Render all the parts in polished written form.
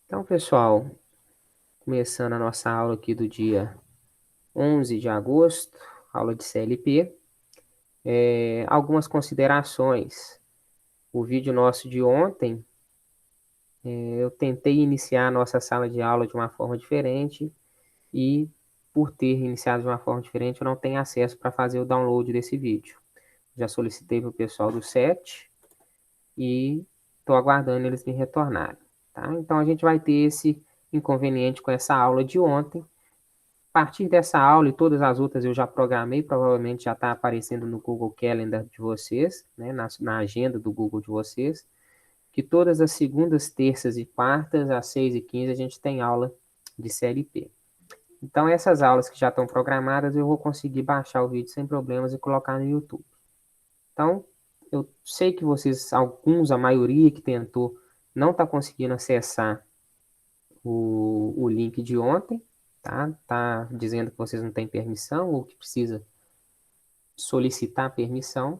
Então, pessoal, começando a nossa aula aqui do dia 11 de agosto, aula de CLP. Algumas considerações. O vídeo nosso de ontem, eu tentei iniciar a nossa sala de aula de uma forma diferente e, por ter iniciado de uma forma diferente, eu não tenho acesso para fazer o download desse vídeo. Já solicitei para o pessoal do SET e estou aguardando eles me retornarem, tá? Então, a gente vai ter esse inconveniente com essa aula de ontem. A partir dessa aula e todas as outras eu já programei, provavelmente já está aparecendo no Google Calendar de vocês, né, na agenda do Google de vocês, que todas as segundas, terças e quartas, às 6h15, a gente tem aula de CLP. Então, essas aulas que já estão programadas, eu vou conseguir baixar o vídeo sem problemas e colocar no YouTube. Então, eu sei que vocês, alguns, a maioria que tentou, não está conseguindo acessar o link de ontem, tá? Tá dizendo que vocês não têm permissão ou que precisa solicitar permissão.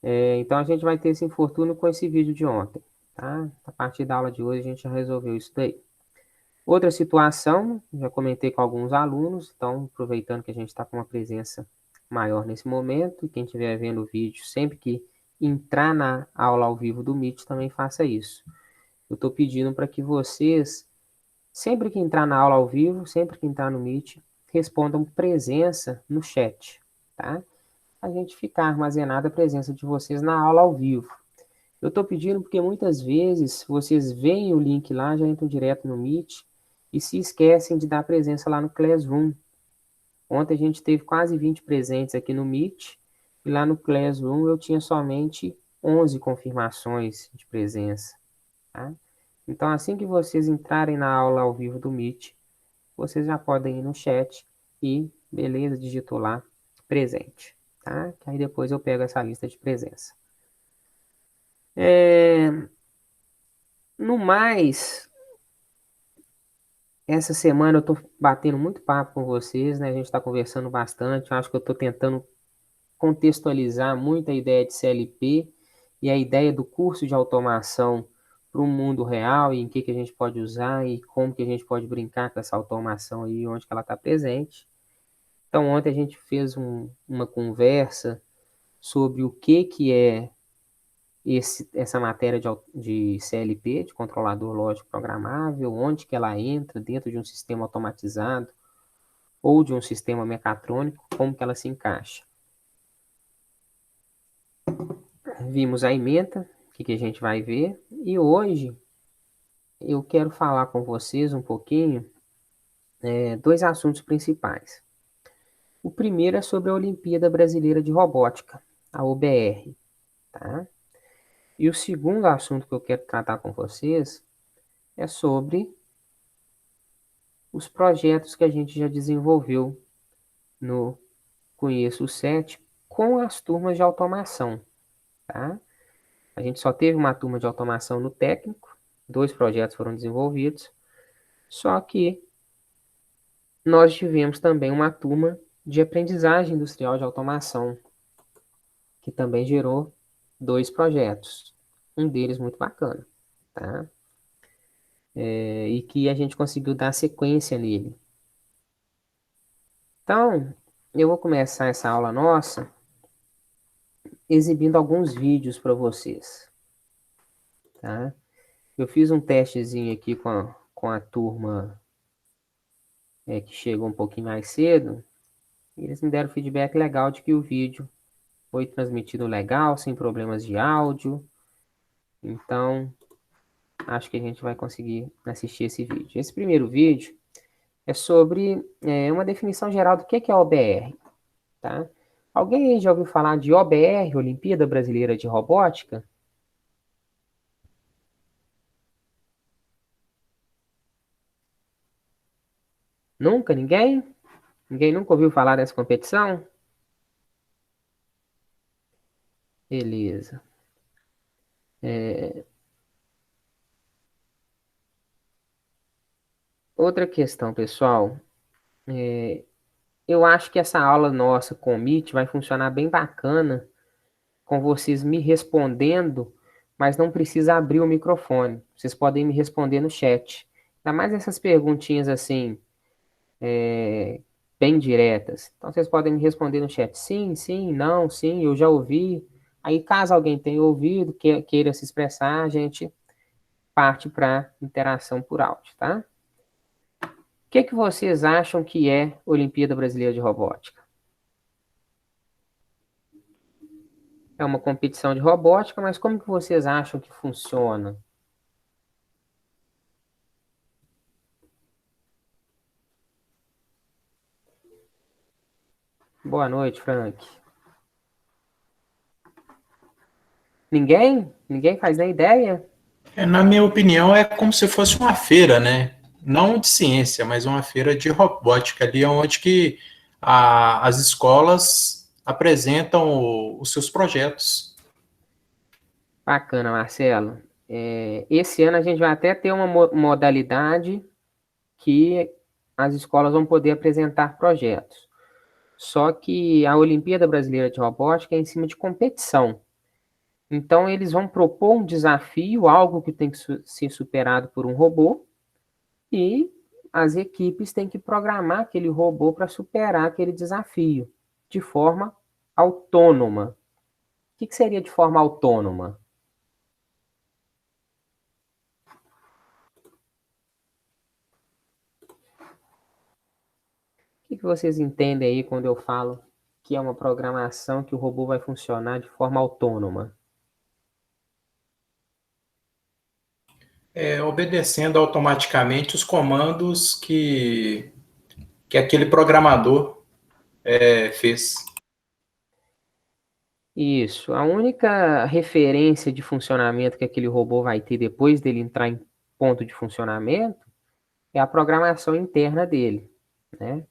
Então a gente vai ter esse infortúnio com esse vídeo de ontem, tá? A partir da aula de hoje a gente já resolveu isso daí. Outra situação, já comentei com alguns alunos, então aproveitando que a gente está com uma presença maior nesse momento, e quem estiver vendo o vídeo, sempre que entrar na aula ao vivo do Meet, também faça isso. Eu estou pedindo para que vocês, sempre que entrar na aula ao vivo, sempre que entrar no Meet, respondam presença no chat, tá? A gente ficar armazenada a presença de vocês na aula ao vivo. Eu estou pedindo porque muitas vezes vocês veem o link lá, já entram direto no Meet e se esquecem de dar presença lá no Classroom. Ontem a gente teve quase 20 presentes aqui no Meet e lá no Classroom eu tinha somente 11 confirmações de presença, tá? Então, assim que vocês entrarem na aula ao vivo do Meet, vocês já podem ir no chat e, beleza, digitou lá, presente, tá? Que aí depois eu pego essa lista de presença. No mais, essa semana eu tô batendo muito papo com vocês, né? A gente está conversando bastante, eu acho que eu tô tentando contextualizar muito a ideia de CLP e a ideia do curso de automação para o mundo real e em que a gente pode usar e como que a gente pode brincar com essa automação aí, onde que ela está presente. Então, ontem a gente fez uma conversa sobre o que é essa matéria de CLP, de controlador lógico programável, onde que ela entra dentro de um sistema automatizado ou de um sistema mecatrônico, como que ela se encaixa. Vimos a ementa, o que a gente vai ver, e hoje eu quero falar com vocês um pouquinho, dois assuntos principais. O primeiro é sobre a Olimpíada Brasileira de Robótica, a OBR, tá? E o segundo assunto que eu quero tratar com vocês é sobre os projetos que a gente já desenvolveu no Conheço o 7 com as turmas de automação, tá? A gente só teve uma turma de automação no técnico, 2 projetos foram desenvolvidos, só que nós tivemos também uma turma de aprendizagem industrial de automação, que também gerou 2 projetos, um deles muito bacana, tá? E que a gente conseguiu dar sequência nele. Então, eu vou começar essa aula nossa exibindo alguns vídeos para vocês, tá? Eu fiz um testezinho aqui com a turma que chegou um pouquinho mais cedo, e eles me deram feedback legal de que o vídeo foi transmitido legal, sem problemas de áudio. Então, acho que a gente vai conseguir assistir esse vídeo. Esse primeiro vídeo é sobre uma definição geral do que é OBR, tá? Alguém aí já ouviu falar de OBR, Olimpíada Brasileira de Robótica? Nunca? Ninguém? Ninguém nunca ouviu falar dessa competição? Beleza. Outra questão, pessoal. Eu acho que essa aula nossa com o Meet vai funcionar bem bacana, com vocês me respondendo, mas não precisa abrir o microfone. Vocês podem me responder no chat. Ainda mais essas perguntinhas assim, é, bem diretas. Então vocês podem me responder no chat, sim, sim, não, sim, eu já ouvi. Aí, caso alguém tenha ouvido, queira se expressar, a gente parte para interação por áudio, tá? O que que vocês acham que é Olimpíada Brasileira de Robótica? É uma competição de robótica, mas como que vocês acham que funciona? Boa noite, Frank. Ninguém? Ninguém faz nem ideia? Na minha opinião, é como se fosse uma feira, né? Não de ciência, mas uma feira de robótica ali, onde que as escolas apresentam os seus projetos. Bacana, Marcelo. Esse ano a gente vai até ter uma modalidade que as escolas vão poder apresentar projetos. Só que a Olimpíada Brasileira de Robótica é em cima de competição. Então, eles vão propor um desafio, algo que tem que ser superado por um robô, e as equipes têm que programar aquele robô para superar aquele desafio de forma autônoma. O que seria de forma autônoma? O que vocês entendem aí quando eu falo que é uma programação que o robô vai funcionar de forma autônoma? Obedecendo automaticamente os comandos que aquele programador fez. Isso. A única referência de funcionamento que aquele robô vai ter depois dele entrar em ponto de funcionamento é a programação interna dele, né?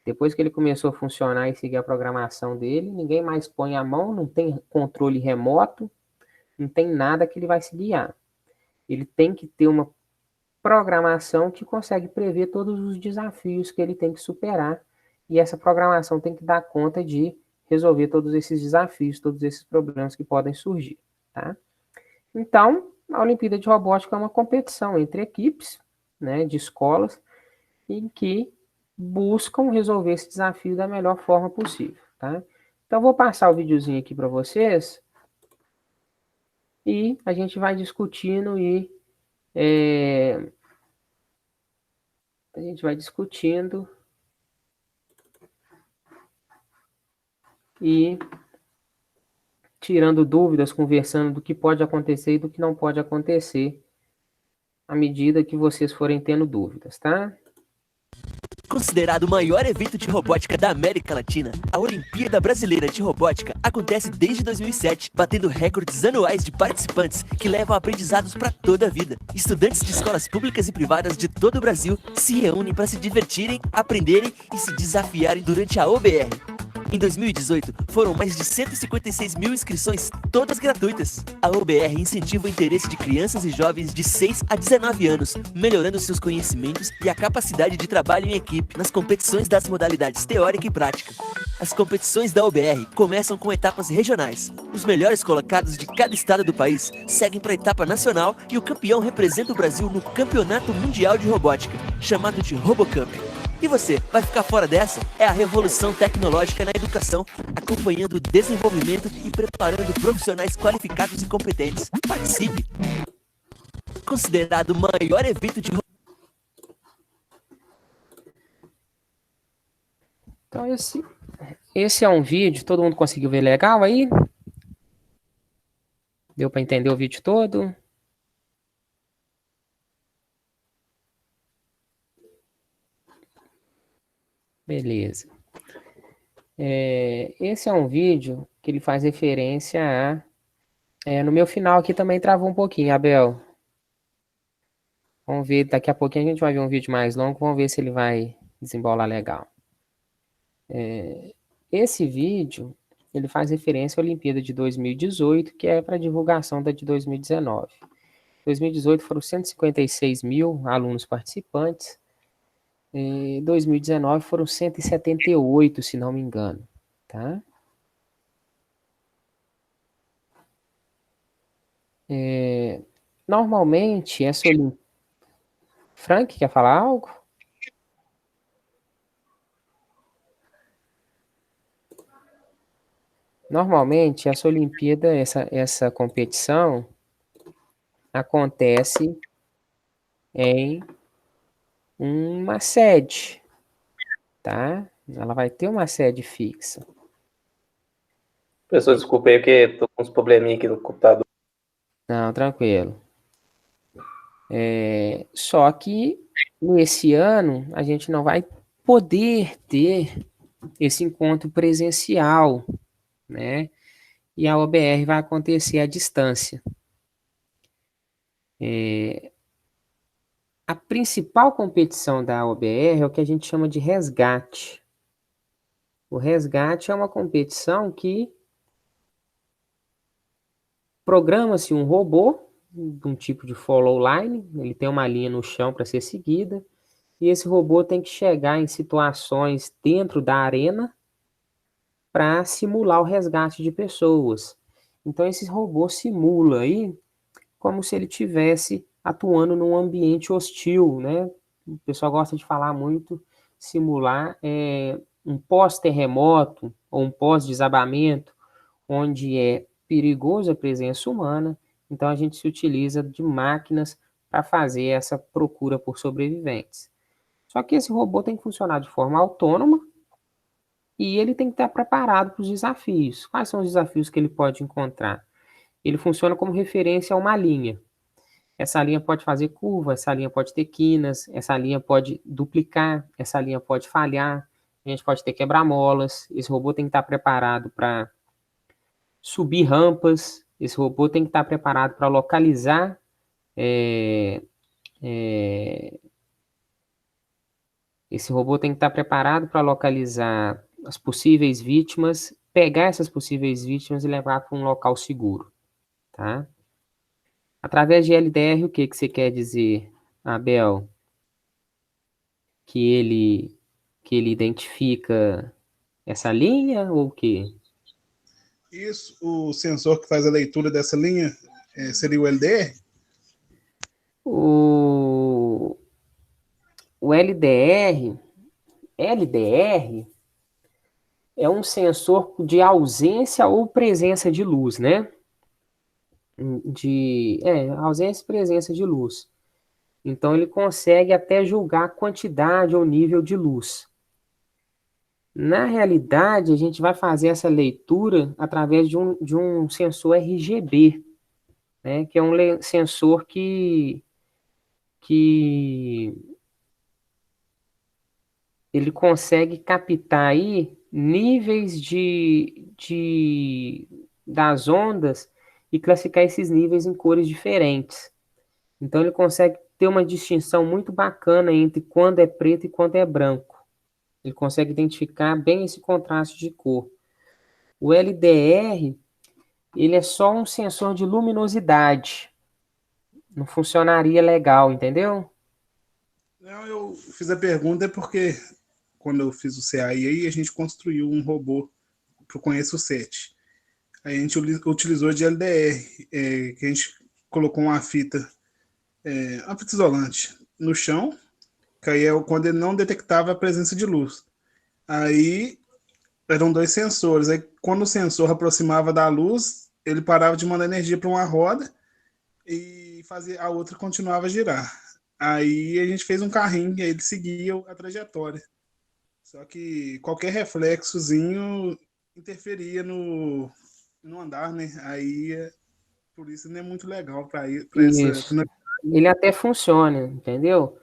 Depois que ele começou a funcionar e seguir a programação dele, ninguém mais põe a mão, não tem controle remoto, não tem nada que ele vai se guiar. Ele tem que ter uma programação que consegue prever todos os desafios que ele tem que superar, e essa programação tem que dar conta de resolver todos esses desafios, todos esses problemas que podem surgir, tá? Então, a Olimpíada de Robótica é uma competição entre equipes, né, de escolas, em que buscam resolver esse desafio da melhor forma possível, tá? Então, vou passar o videozinho aqui para vocês e a gente vai discutindo é, a gente vai discutindo e tirando dúvidas, conversando do que pode acontecer e do que não pode acontecer à medida que vocês forem tendo dúvidas, tá? Considerado o maior evento de robótica da América Latina, a Olimpíada Brasileira de Robótica acontece desde 2007, batendo recordes anuais de participantes que levam aprendizados para toda a vida. Estudantes de escolas públicas e privadas de todo o Brasil se reúnem para se divertirem, aprenderem e se desafiarem durante a OBR. Em 2018, foram mais de 156 mil inscrições, todas gratuitas. A OBR incentiva o interesse de crianças e jovens de 6 a 19 anos, melhorando seus conhecimentos e a capacidade de trabalho em equipe nas competições das modalidades teórica e prática. As competições da OBR começam com etapas regionais. Os melhores colocados de cada estado do país seguem para a etapa nacional e o campeão representa o Brasil no Campeonato Mundial de Robótica, chamado de RoboCup. E você, vai ficar fora dessa? É a revolução tecnológica na educação, acompanhando o desenvolvimento e preparando profissionais qualificados e competentes. Participe! Considerado o maior evento de... Então, esse é um vídeo, todo mundo conseguiu ver legal aí? Deu para entender o vídeo todo? Beleza. Esse é um vídeo que ele faz referência a. No meu final aqui também travou um pouquinho, Abel. Vamos ver, daqui a pouquinho a gente vai ver um vídeo mais longo, vamos ver se ele vai desembolar legal. Esse vídeo, ele faz referência à Olimpíada de 2018, que é para divulgação da de 2019. 2018 foram 156 mil alunos participantes, em 2019 foram 178, se não me engano, tá? Normalmente, essa Olimpíada... Frank, quer falar algo? Normalmente, essa Olimpíada, essa competição, acontece em uma sede, tá? Ela vai ter uma sede fixa. Pessoal, desculpa aí, porque tô com uns probleminha aqui no computador. Não, tranquilo. Só que nesse ano a gente não vai poder ter esse encontro presencial, né? E a OBR vai acontecer à distância. A principal competição da OBR é o que a gente chama de resgate. O resgate é uma competição que programa-se um robô de um tipo de follow line, ele tem uma linha no chão para ser seguida, e esse robô tem que chegar em situações dentro da arena para simular o resgate de pessoas. Então esse robô simula aí como se ele tivesse atuando num ambiente hostil, né? O pessoal gosta de falar muito, simular um pós-terremoto ou um pós-desabamento, onde é perigoso a presença humana, então a gente se utiliza de máquinas para fazer essa procura por sobreviventes. Só que esse robô tem que funcionar de forma autônoma e ele tem que estar preparado para os desafios. Quais são os desafios que ele pode encontrar? Ele funciona como referência a uma linha. Essa linha pode fazer curva, essa linha pode ter quinas, essa linha pode duplicar, essa linha pode falhar, a gente pode ter quebra-molas. Esse robô tem que estar preparado para subir rampas, esse robô tem que estar preparado para localizar esse robô tem que estar preparado para localizar as possíveis vítimas, pegar essas possíveis vítimas e levar para um local seguro, tá? Através de LDR, o que você quer dizer, Abel? Que ele identifica essa linha ou o quê? Isso, o sensor que faz a leitura dessa linha seria o LDR? O LDR é um sensor de ausência ou presença de luz, né? Ausência e presença de luz. Então ele consegue até julgar a quantidade ou nível de luz. Na realidade, a gente vai fazer essa leitura através de um sensor RGB, né? Que é um sensor que ele consegue captar aí níveis das ondas e classificar esses níveis em cores diferentes. Então ele consegue ter uma distinção muito bacana entre quando é preto e quando é branco. Ele consegue identificar bem esse contraste de cor. O LDR, ele é só um sensor de luminosidade. Não funcionaria legal, entendeu? Não, eu fiz a pergunta porque quando eu fiz o CAI aí, a gente construiu um robô para o Conheço 7. Aí a gente utilizou de LDR, que a gente colocou uma fita isolante no chão, que aí é quando ele não detectava a presença de luz. Aí eram dois sensores. Aí quando o sensor aproximava da luz, ele parava de mandar energia para uma roda e fazia, a outra continuava a girar. Aí a gente fez um carrinho e aí ele seguia a trajetória. Só que qualquer reflexozinho interferia no andar, né? Aí por isso não é muito legal para essa. Isso. Ele até funciona, entendeu?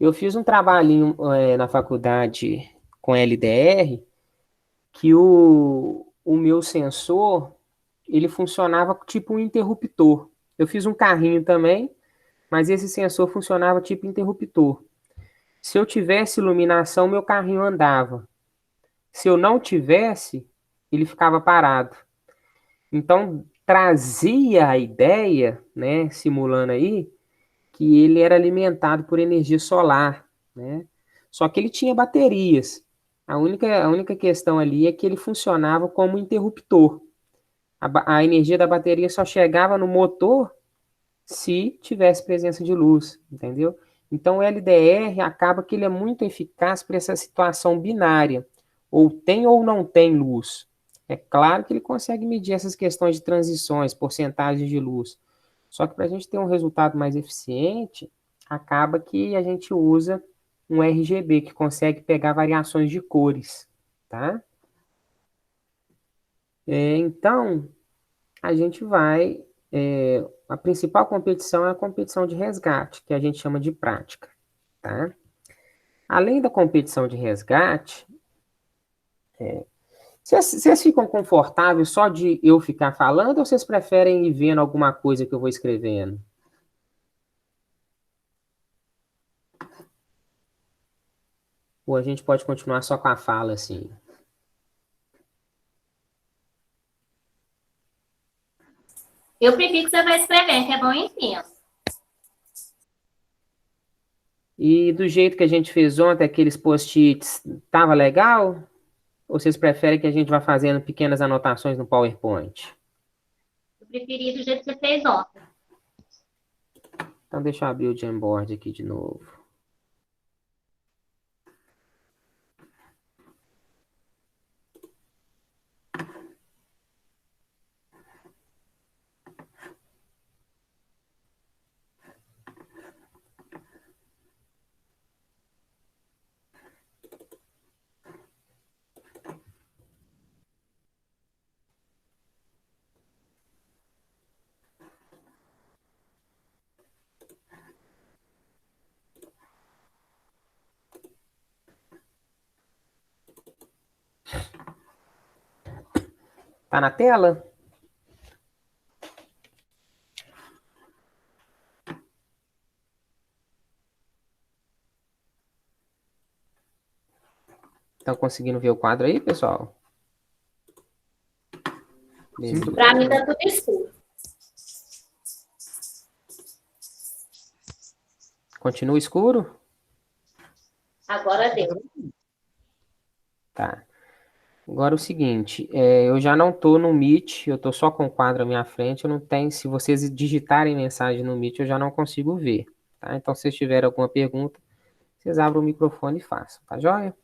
Eu fiz um trabalhinho na faculdade com LDR que o meu sensor ele funcionava tipo um interruptor. Eu fiz um carrinho também, mas esse sensor funcionava tipo interruptor. Se eu tivesse iluminação, meu carrinho andava. Se eu não tivesse, ele ficava parado. Então, trazia a ideia, né, simulando aí, que ele era alimentado por energia solar, né? Só que ele tinha baterias. A única questão ali é que ele funcionava como interruptor. A energia da bateria só chegava no motor se tivesse presença de luz, entendeu? Então, o LDR acaba que ele é muito eficaz para essa situação binária, ou tem ou não tem luz. É claro que ele consegue medir essas questões de transições, porcentagem de luz. Só que para a gente ter um resultado mais eficiente, acaba que a gente usa um RGB, que consegue pegar variações de cores, tá? Então, a gente vai... a principal competição é a competição de resgate, que a gente chama de prática, tá? Além da competição de resgate, vocês ficam confortáveis só de eu ficar falando ou vocês preferem ir vendo alguma coisa que eu vou escrevendo? Ou a gente pode continuar só com a fala assim? Eu prefiro que você vai escrevendo, que é bom em cima. E do jeito que a gente fez ontem, aqueles post-its, tava legal? Ou vocês preferem que a gente vá fazendo pequenas anotações no PowerPoint? Eu preferi do jeito que você fez ontem. Então deixa eu abrir o Jamboard aqui de novo. Tá na tela? Estão conseguindo ver o quadro aí, pessoal? Beleza. Pra mim tá tudo escuro. Continua escuro? Agora deu. Tá. Agora o seguinte, eu já não estou no Meet, eu estou só com o quadro à minha frente, eu não tenho, se vocês digitarem mensagem no Meet, eu já não consigo ver, tá? Então, se vocês tiverem alguma pergunta, vocês abram o microfone e façam, tá joia?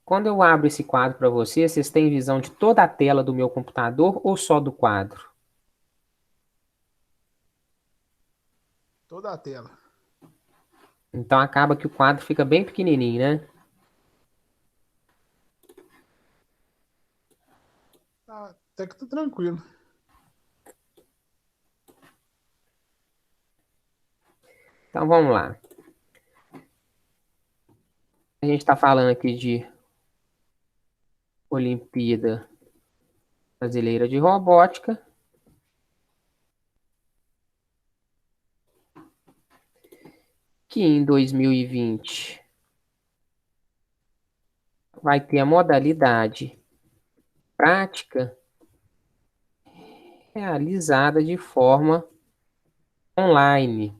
Quando eu abro esse quadro para vocês, vocês têm visão de toda a tela do meu computador ou só do quadro? Toda a tela. Então, acaba que o quadro fica bem pequenininho, né? Até que tá tranquilo. Então, vamos lá. A gente está falando aqui de Olimpíada Brasileira de Robótica. Que em 2020 vai ter a modalidade prática realizada de forma online.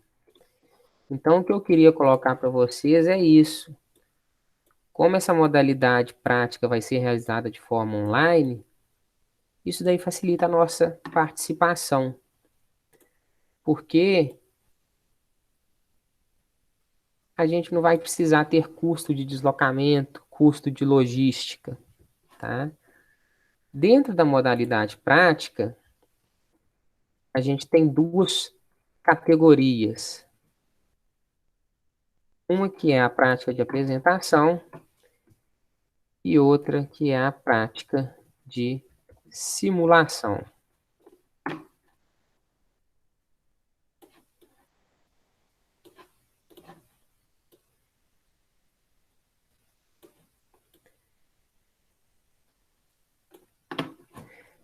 Então, o que eu queria colocar para vocês é isso. Como essa modalidade prática vai ser realizada de forma online, isso daí facilita a nossa participação. Porque a gente não vai precisar ter custo de deslocamento, custo de logística, tá? Dentro da modalidade prática, a gente tem duas categorias. Uma que é a prática de apresentação e outra que é a prática de simulação.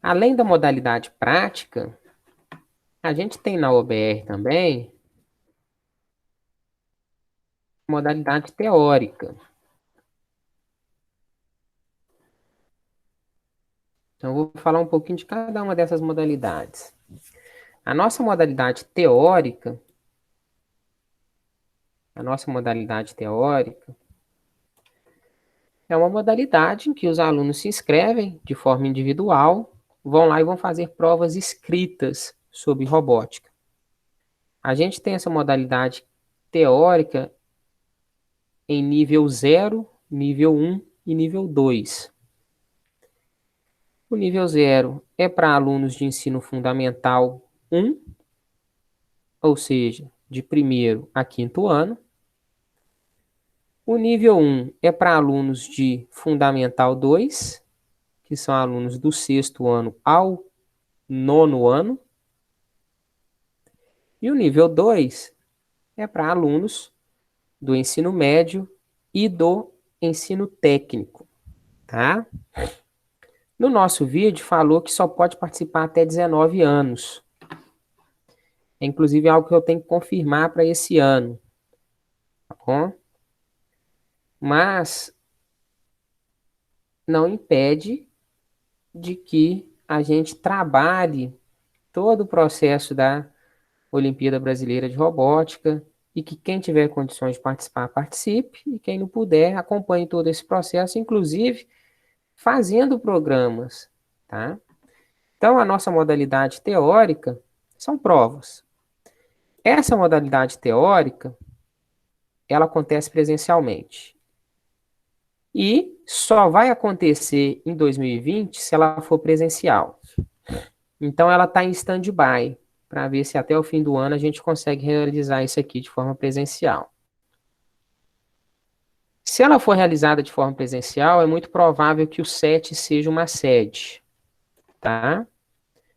Além da modalidade prática, a gente tem na OBR também modalidade teórica. Então, eu vou falar um pouquinho de cada uma dessas modalidades. A nossa modalidade teórica é uma modalidade em que os alunos se inscrevem de forma individual vão lá e vão fazer provas escritas sobre robótica. A gente tem essa modalidade teórica em nível 0, nível 1 e nível 2. O nível 0 é para alunos de ensino fundamental 1, ou seja, de primeiro a quinto ano. O nível 1 é para alunos de fundamental 2, que são alunos do sexto ano ao nono ano. E o nível 2 é para alunos do ensino médio e do ensino técnico, tá? No nosso vídeo falou que só pode participar até 19 anos. É inclusive algo que eu tenho que confirmar para esse ano, tá bom? Mas não impede de que a gente trabalhe todo o processo da Olimpíada Brasileira de Robótica e que quem tiver condições de participar, participe, e quem não puder, acompanhe todo esse processo, inclusive fazendo programas, tá? Então, a nossa modalidade teórica são provas. Essa modalidade teórica, ela acontece presencialmente. E só vai acontecer em 2020 se ela for presencial. Então, ela está em stand-by, para ver se até o fim do ano a gente consegue realizar isso aqui de forma presencial. Se ela for realizada de forma presencial, é muito provável que o SET seja uma sede, tá?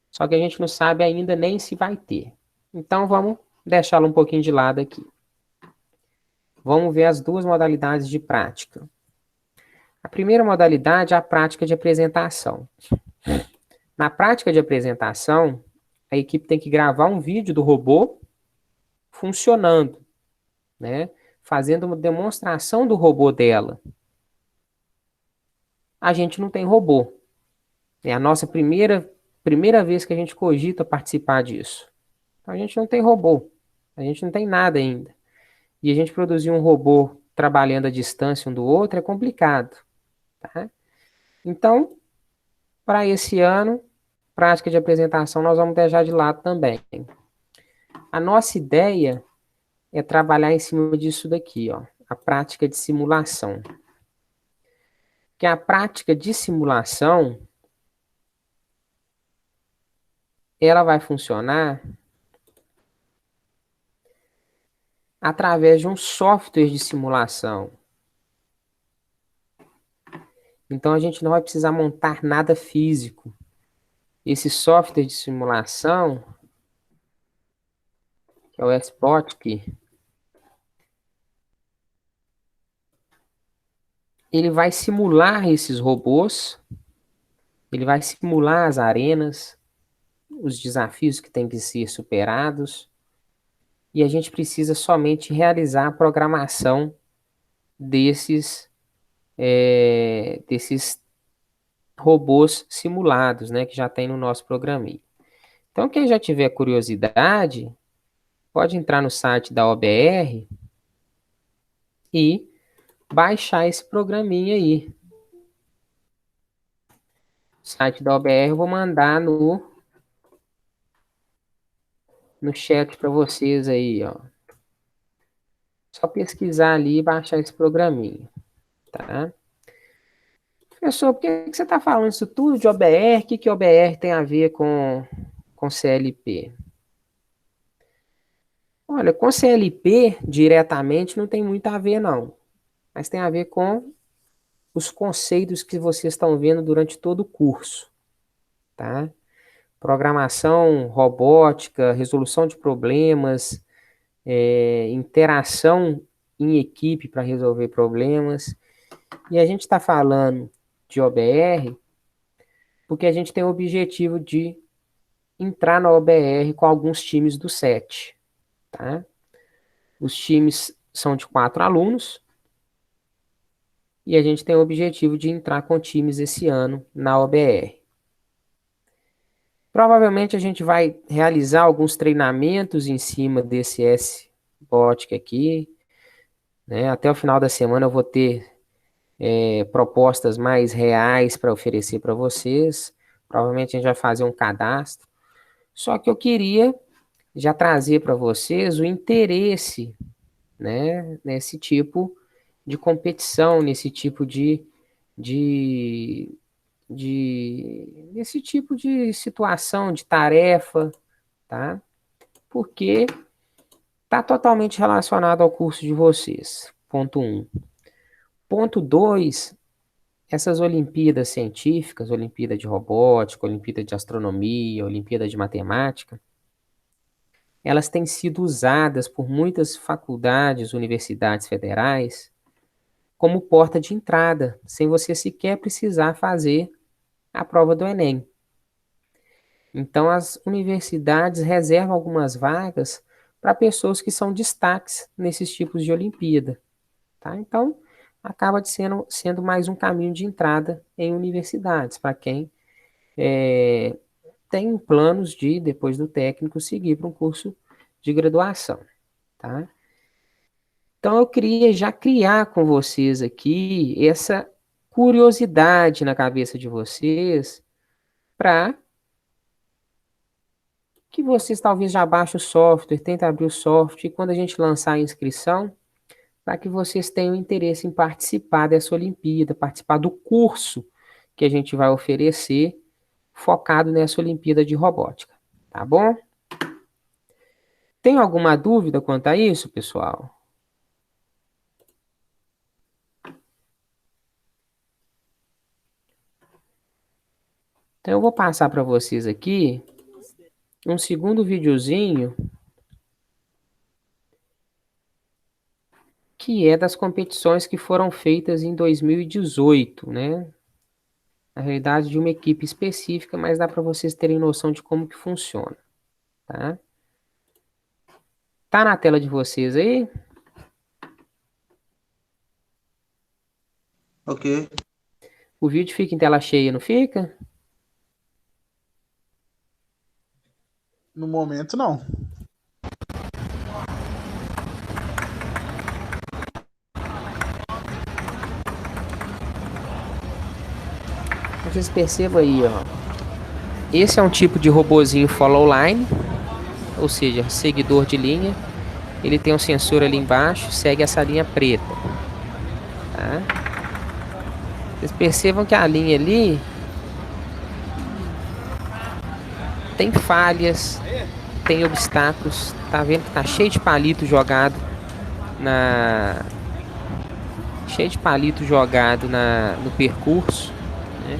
Só que a gente não sabe ainda nem se vai ter. Então, vamos deixá-la um pouquinho de lado aqui. Vamos ver as duas modalidades de prática. A primeira modalidade é a prática de apresentação. Na prática de apresentação, a equipe tem que gravar um vídeo do robô funcionando, né? Fazendo uma demonstração do robô dela. A gente não tem robô. É a nossa primeira vez que a gente cogita participar disso. Então, a gente não tem robô. A gente não tem nada ainda. E a gente produzir um robô trabalhando à distância um do outro é complicado, tá? Então, para esse ano, prática de apresentação nós vamos deixar de lado também. A nossa ideia é trabalhar em cima disso daqui, ó, a prática de simulação. Que a prática de simulação, ela vai funcionar através de um software de simulação. Então, a gente não vai precisar montar nada físico. Esse software de simulação, que é o SPOTIC, ele vai simular esses robôs, ele vai simular as arenas, os desafios que têm que ser superados, e a gente precisa somente realizar a programação desses robôs simulados, né, que já tem no nosso programinha. Então, quem já tiver curiosidade, pode entrar no site da OBR e baixar esse programinha aí. O site da OBR eu vou mandar no chat para vocês aí, ó. Só pesquisar ali e baixar esse programinha, tá? Professor, por que você está falando isso tudo de OBR? O que OBR tem a ver com CLP? Olha, com CLP diretamente não tem muito a ver, não. Mas tem a ver com os conceitos que vocês estão vendo durante todo o curso, tá? Programação, robótica, resolução de problemas, interação em equipe para resolver problemas. E a gente está falando de OBR porque a gente tem o objetivo de entrar na OBR com alguns times do SET, tá? Os times são de 4 alunos e a gente tem o objetivo de entrar com times esse ano na OBR. Provavelmente a gente vai realizar alguns treinamentos em cima desse SBOT aqui, né? Até o final da semana eu vou ter propostas mais reais para oferecer para vocês, Provavelmente a gente vai fazer um cadastro. Só que eu queria já trazer para vocês o interesse, né, nesse tipo de competição, nesse tipo nesse tipo de situação, de tarefa, tá? Porque está totalmente relacionado ao curso de vocês. Ponto 1. Ponto 2, essas Olimpíadas científicas, Olimpíada de Robótica, Olimpíada de Astronomia, Olimpíada de Matemática, elas têm sido usadas por muitas faculdades, universidades federais, como porta de entrada, sem você sequer precisar fazer a prova do Enem. Então, as universidades reservam algumas vagas para pessoas que são destaques nesses tipos de Olimpíada. Tá? Então, acaba sendo mais um caminho de entrada em universidades, para quem tem planos de, depois do técnico, seguir para um curso de graduação. Tá? Então, eu queria já criar com vocês aqui essa curiosidade na cabeça de vocês, para que vocês talvez já baixem o software, tentem abrir o software, e quando a gente lançar a inscrição, para que vocês tenham interesse em participar dessa Olimpíada, participar do curso que a gente vai oferecer, focado nessa Olimpíada de Robótica. Tá bom? Tem alguma dúvida quanto a isso, pessoal? Então, eu vou passar para vocês aqui um segundo videozinho que é das competições que foram feitas em 2018, né? Na realidade, de uma equipe específica, mas dá para vocês terem noção de como que funciona, tá? Tá na tela de vocês aí? Ok. O vídeo fica em tela cheia, não fica? No momento, não. Vocês percebam aí, ó. Esse é um tipo de robozinho follow line, ou seja, seguidor de linha. Ele tem um sensor ali embaixo, segue essa linha preta. Tá? Vocês percebam que a linha ali tem falhas, tem obstáculos. Tá vendo que tá cheio de palito jogado no percurso, né?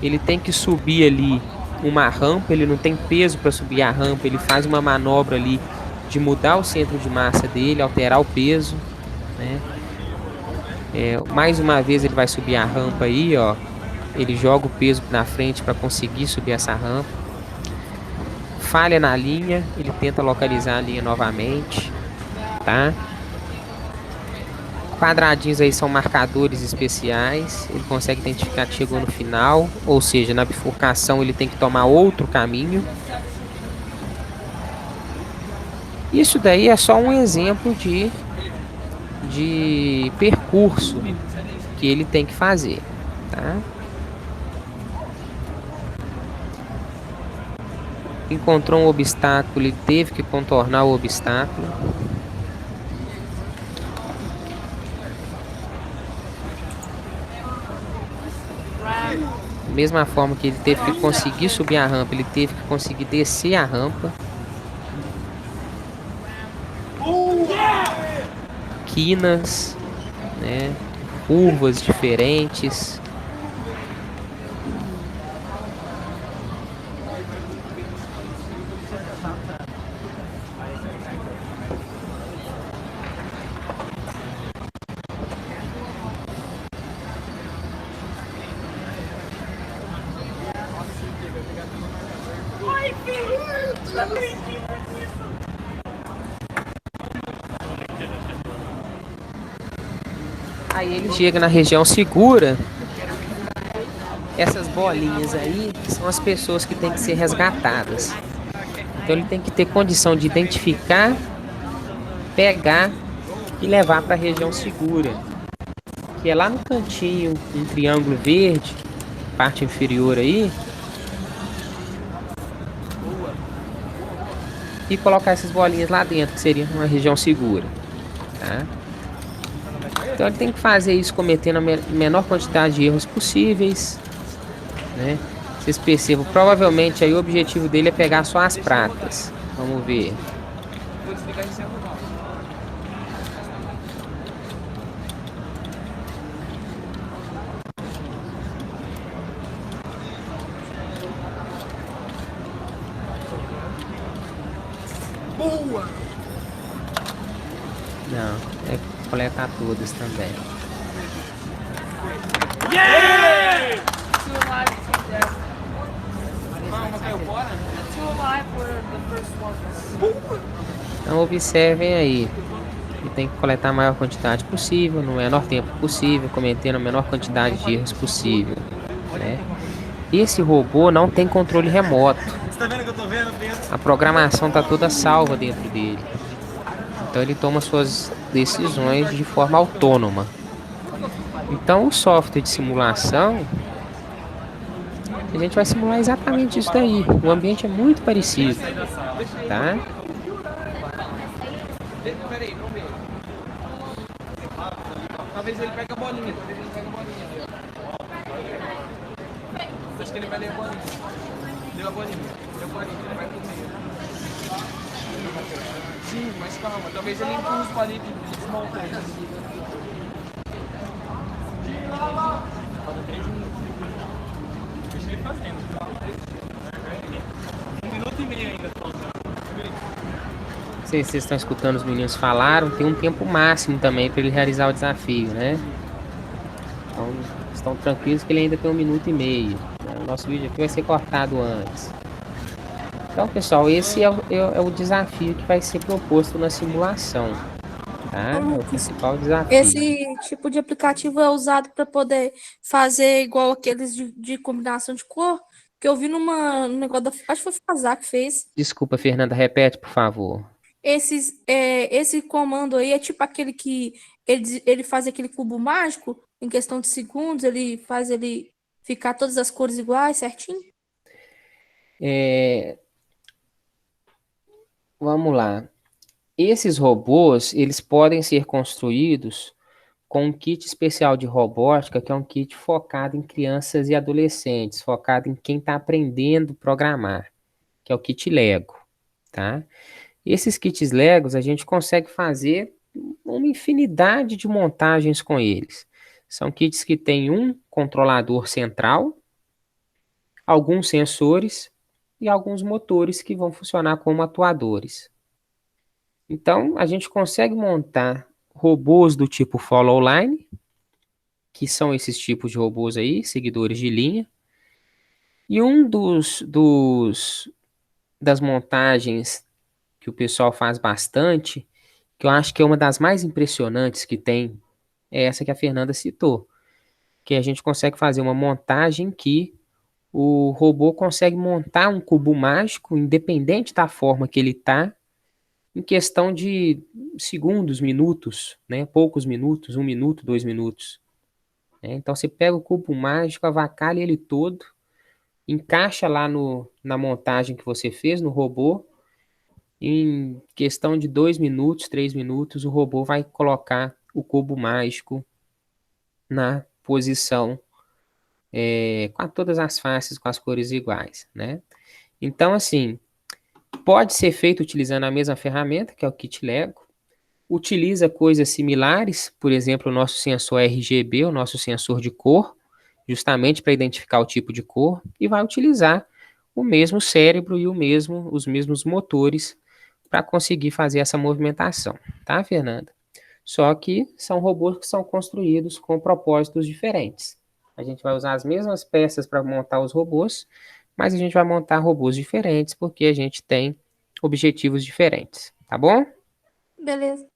Ele tem que subir ali uma rampa, ele não tem peso para subir a rampa, ele faz uma manobra ali de mudar o centro de massa dele, alterar o peso, né? Mais uma vez ele vai subir a rampa aí, ó. Ele joga o peso na frente para conseguir subir essa rampa. Falha na linha, ele tenta localizar a linha novamente, tá? Quadradinhos aí são marcadores especiais. Ele consegue identificar que chegou no final, ou seja, na bifurcação ele tem que tomar outro caminho. Isso daí é só um exemplo de percurso que ele tem que fazer, tá? Encontrou um obstáculo, ele teve que contornar o obstáculo. Da mesma forma que ele teve que conseguir subir a rampa, ele teve que conseguir descer a rampa. Quinas, né? Curvas diferentes. Aí ele chega na região segura. Essas bolinhas aí são as pessoas que têm que ser resgatadas. Então ele tem que ter condição de identificar, pegar e levar para a região segura, que é lá no cantinho, um triângulo verde, parte inferior aí, e colocar essas bolinhas lá dentro, que seria uma região segura, tá? Então ele tem que fazer isso cometendo a menor quantidade de erros possíveis, né? Vocês percebam, provavelmente aí o objetivo dele é pegar só as pratas. Vamos ver. Vou desligar esse celular. Boa! Não, é coletar todas também. Então observem aí. E tem que coletar a maior quantidade possível, no menor tempo possível, cometendo a menor quantidade de erros possível, né? Esse robô não tem controle remoto. A programação está toda salva dentro dele. Então ele toma suas decisões de forma autônoma. Então o software de simulação, a gente vai simular exatamente isso daí. O ambiente é muito parecido, tá? Peraí, vamos ver. Talvez ele pegue a bolinha. Acho que ele vai ler a bolinha. Deu a bolinha. Deu a bolinha. Ele vai comer. Sim, mas calma. Talvez ele empurre os bolinhos e desmonta ele. Falta 3 minutos. Deixa ele fazendo. 1 minuto e meio ainda. Vocês estão escutando os meninos falaram, tem um tempo máximo também para ele realizar o desafio, né? Então, estão tranquilos que ele ainda tem 1 minuto e meio, né? O nosso vídeo aqui vai ser cortado antes. Então, pessoal, esse é o desafio que vai ser proposto na simulação, tá? É o principal desafio. Esse tipo de aplicativo é usado para poder fazer igual aqueles de combinação de cor, que eu vi num negócio da... Acho que foi o Fazar que fez. Desculpa, Fernanda, repete, por favor. Esse comando aí é tipo aquele que ele faz aquele cubo mágico, em questão de segundos, ele faz ele ficar todas as cores iguais, certinho? Vamos lá. Esses robôs, eles podem ser construídos com um kit especial de robótica, que é um kit focado em crianças e adolescentes, focado em quem está aprendendo a programar, que é o kit Lego, tá? Esses kits Legos a gente consegue fazer uma infinidade de montagens com eles. São kits que têm um controlador central, alguns sensores e alguns motores que vão funcionar como atuadores. Então, a gente consegue montar robôs do tipo follow line, que são esses tipos de robôs aí, seguidores de linha. E das montagens que o pessoal faz bastante, que eu acho que é uma das mais impressionantes que tem, é essa que a Fernanda citou, que a gente consegue fazer uma montagem que o robô consegue montar um cubo mágico, independente da forma que ele está, em questão de segundos, minutos, né? Poucos minutos, 1 minuto, 2 minutos. Né? Então você pega o cubo mágico, avacalha ele todo, encaixa lá na montagem que você fez no robô. Em questão de 2 minutos, 3 minutos, o robô vai colocar o cubo mágico na posição com todas as faces, com as cores iguais, né? Então, assim, pode ser feito utilizando a mesma ferramenta, que é o kit Lego. Utiliza coisas similares, por exemplo, o nosso sensor RGB, o nosso sensor de cor, justamente para identificar o tipo de cor, e vai utilizar o mesmo cérebro e os mesmos motores para conseguir fazer essa movimentação, tá, Fernanda? Só que são robôs que são construídos com propósitos diferentes. A gente vai usar as mesmas peças para montar os robôs, mas a gente vai montar robôs diferentes porque a gente tem objetivos diferentes, tá bom? Beleza.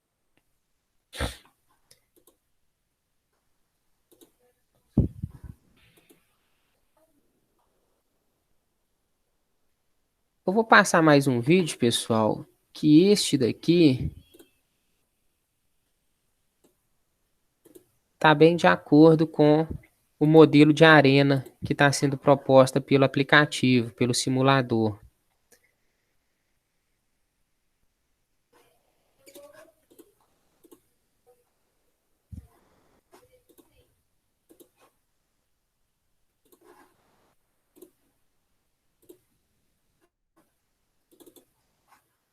Eu vou passar mais um vídeo, pessoal, que este daqui está bem de acordo com o modelo de arena que está sendo proposta pelo aplicativo, pelo simulador.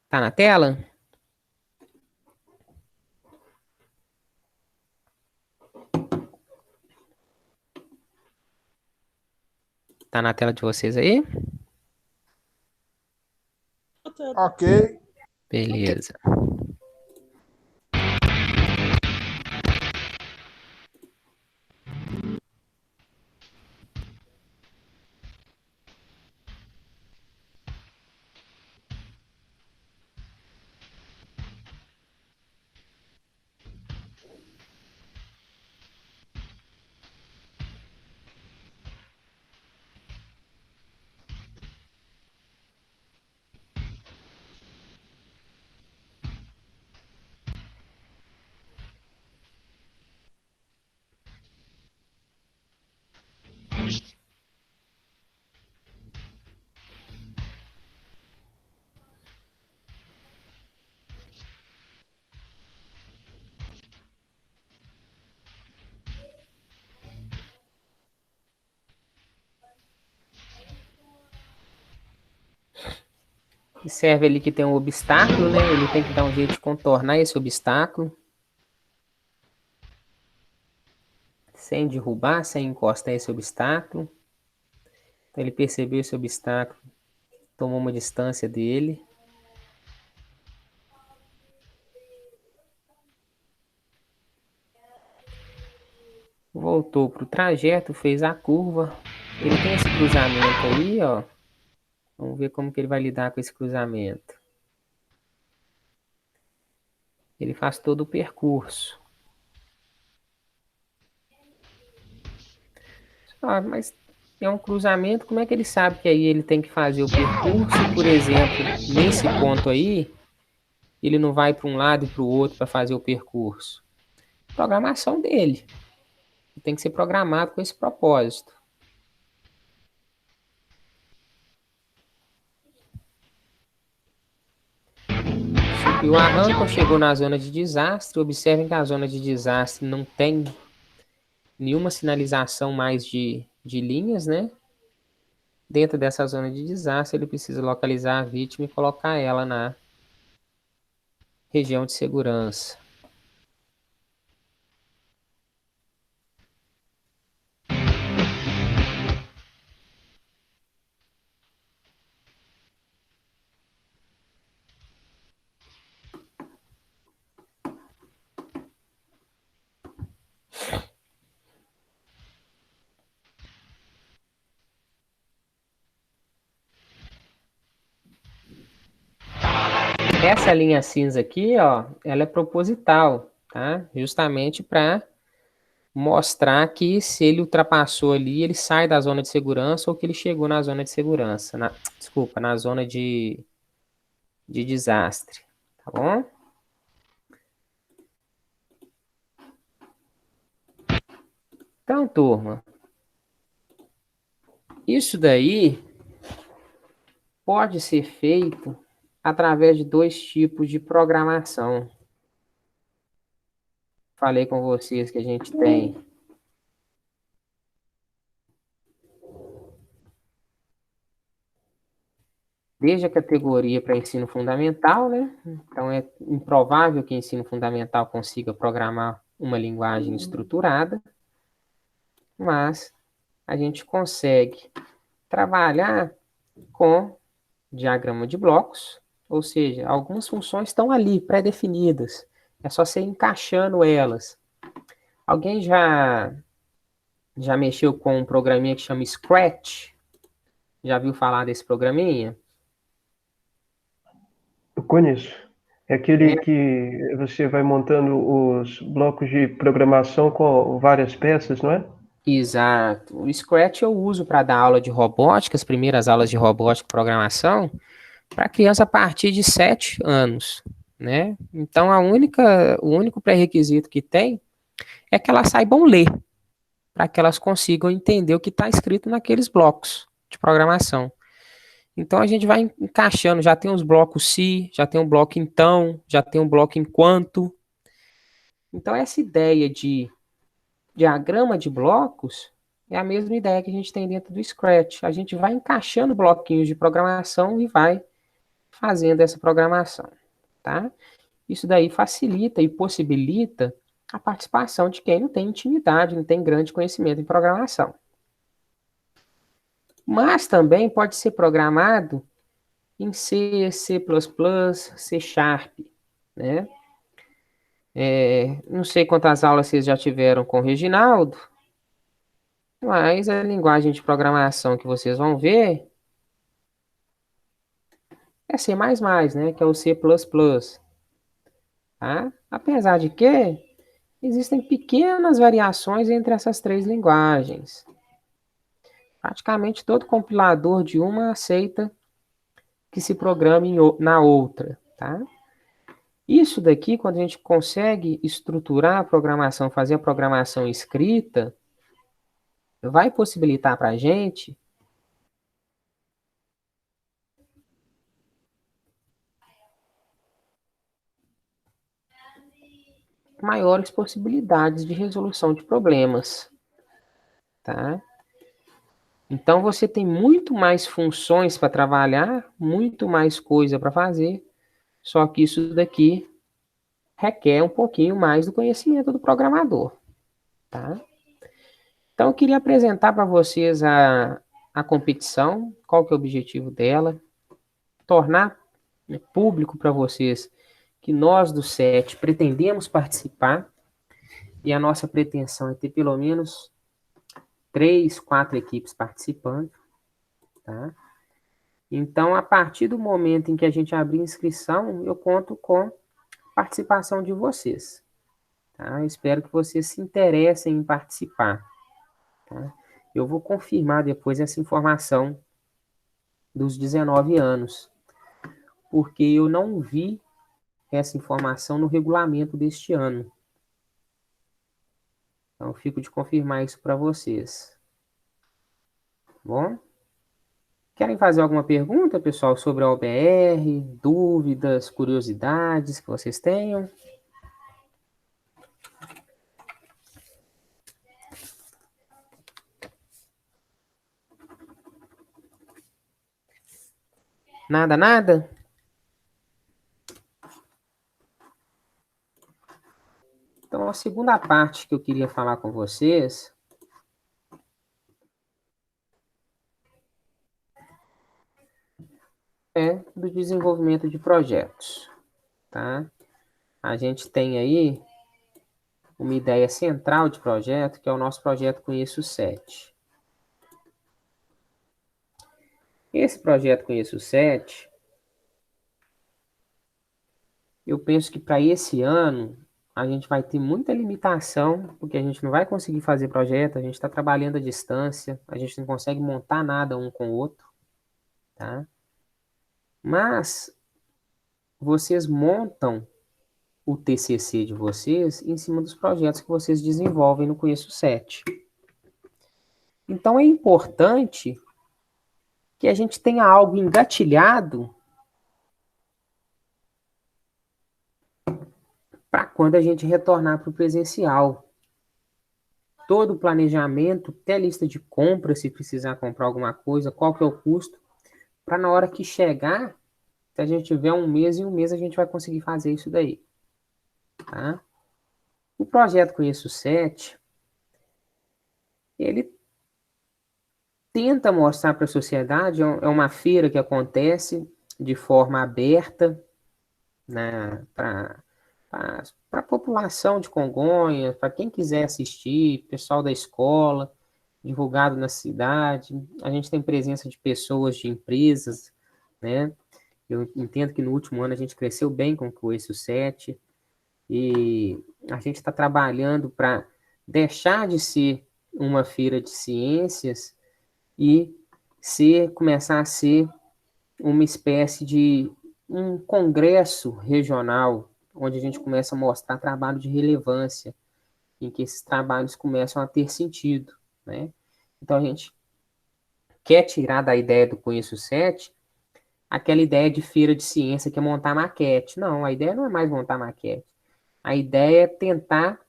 Tá na tela? Tá na tela de vocês aí? Ok. Beleza. Observe ali que tem um obstáculo, né? Ele tem que dar um jeito de contornar esse obstáculo. Sem derrubar, sem encostar esse obstáculo. Então, ele percebeu esse obstáculo, tomou uma distância dele. Voltou para o trajeto, fez a curva. Ele tem esse cruzamento aí, ó. Vamos ver como que ele vai lidar com esse cruzamento. Ele faz todo o percurso. Ah, mas é um cruzamento, como é que ele sabe que aí ele tem que fazer o percurso? Por exemplo, nesse ponto aí, ele não vai para um lado e para o outro para fazer o percurso. Programação dele. Tem que ser programado com esse propósito. Subiu a rampa, chegou na zona de desastre. Observem que a zona de desastre não tem nenhuma sinalização mais de linhas, né? Dentro dessa zona de desastre, ele precisa localizar a vítima e colocar ela na região de segurança. Essa linha cinza aqui, ó, ela é proposital, tá? Justamente para mostrar que se ele ultrapassou ali, ele sai da zona de segurança ou que ele chegou na zona de segurança. Desculpa, na zona de desastre, tá bom? Então, turma, isso daí pode ser feito através de dois tipos de programação. Falei com vocês que a gente tem desde a categoria para ensino fundamental, né? Então é improvável que ensino fundamental consiga programar uma linguagem estruturada, mas a gente consegue trabalhar com diagrama de blocos, ou seja, algumas funções estão ali pré-definidas, é só você encaixando elas. Alguém já mexeu com um programinha que chama Scratch? Já viu falar desse programinha? Eu conheço. É aquele que você vai montando os blocos de programação com várias peças, não é? Exato. O Scratch eu uso para dar aula de robótica, as primeiras aulas de robótica e programação, para criança a partir de 7 anos, né? Então, o único pré-requisito que tem é que elas saibam ler, para que elas consigam entender o que está escrito naqueles blocos de programação. Então, a gente vai encaixando, já tem os blocos se, já tem um bloco então, já tem um bloco enquanto. Então, essa ideia de diagrama de blocos é a mesma ideia que a gente tem dentro do Scratch. A gente vai encaixando bloquinhos de programação e vai fazendo essa programação, tá? Isso daí facilita e possibilita a participação de quem não tem intimidade, não tem grande conhecimento em programação. Mas também pode ser programado em C, C++, C Sharp, né? Não sei quantas aulas vocês já tiveram com o Reginaldo, mas a linguagem de programação que vocês vão ver é C++, né? Que é o C++. Tá? Apesar de que existem pequenas variações entre essas três linguagens. Praticamente todo compilador de uma aceita que se programe na outra, tá? Isso daqui, quando a gente consegue estruturar a programação, fazer a programação escrita, vai possibilitar para a gente maiores possibilidades de resolução de problemas, tá? Então, você tem muito mais funções para trabalhar, muito mais coisa para fazer, só que isso daqui requer um pouquinho mais do conhecimento do programador, tá? Então, eu queria apresentar para vocês a competição, qual que é o objetivo dela, tornar público para vocês que nós do SET pretendemos participar, e a nossa pretensão é ter pelo menos 3, 4 equipes participando, tá? Então, a partir do momento em que a gente abrir inscrição, eu conto com a participação de vocês, tá? Eu espero que vocês se interessem em participar, tá? Eu vou confirmar depois essa informação dos 19 anos, porque eu não vi essa informação no regulamento deste ano. Então, eu fico de confirmar isso para vocês. Bom? Querem fazer alguma pergunta, pessoal, sobre a OBR? Dúvidas, curiosidades que vocês tenham? Nada, nada? Então, a segunda parte que eu queria falar com vocês é do desenvolvimento de projetos, tá? A gente tem aí uma ideia central de projeto, que é o nosso projeto Conheço o SET. Esse projeto Conheço o SET, eu penso que para esse ano a gente vai ter muita limitação, porque a gente não vai conseguir fazer projeto, a gente está trabalhando à distância, a gente não consegue montar nada um com o outro, tá? Mas vocês montam o TCC de vocês em cima dos projetos que vocês desenvolvem no Conheço o SET. Então é importante que a gente tenha algo engatilhado para quando a gente retornar para o presencial. Todo o planejamento, até lista de compra, se precisar comprar alguma coisa, qual que é o custo, para na hora que chegar, se a gente tiver um mês, em um mês a gente vai conseguir fazer isso daí. Tá? O projeto Conheço o SET, ele tenta mostrar para a sociedade, é uma feira que acontece de forma aberta, né, para a população de Congonhas, para quem quiser assistir, pessoal da escola, divulgado na cidade. A gente tem presença de pessoas, de empresas, né? Eu entendo que no último ano a gente cresceu bem com o Conheço o SET, e a gente está trabalhando para deixar de ser uma feira de ciências e começar a ser uma espécie de um congresso regional, onde a gente começa a mostrar trabalho de relevância, em que esses trabalhos começam a ter sentido, né? Então, a gente quer tirar da ideia do Conheço o SET aquela ideia de feira de ciência, que é montar maquete. Não, a ideia não é mais montar maquete. A ideia é tentar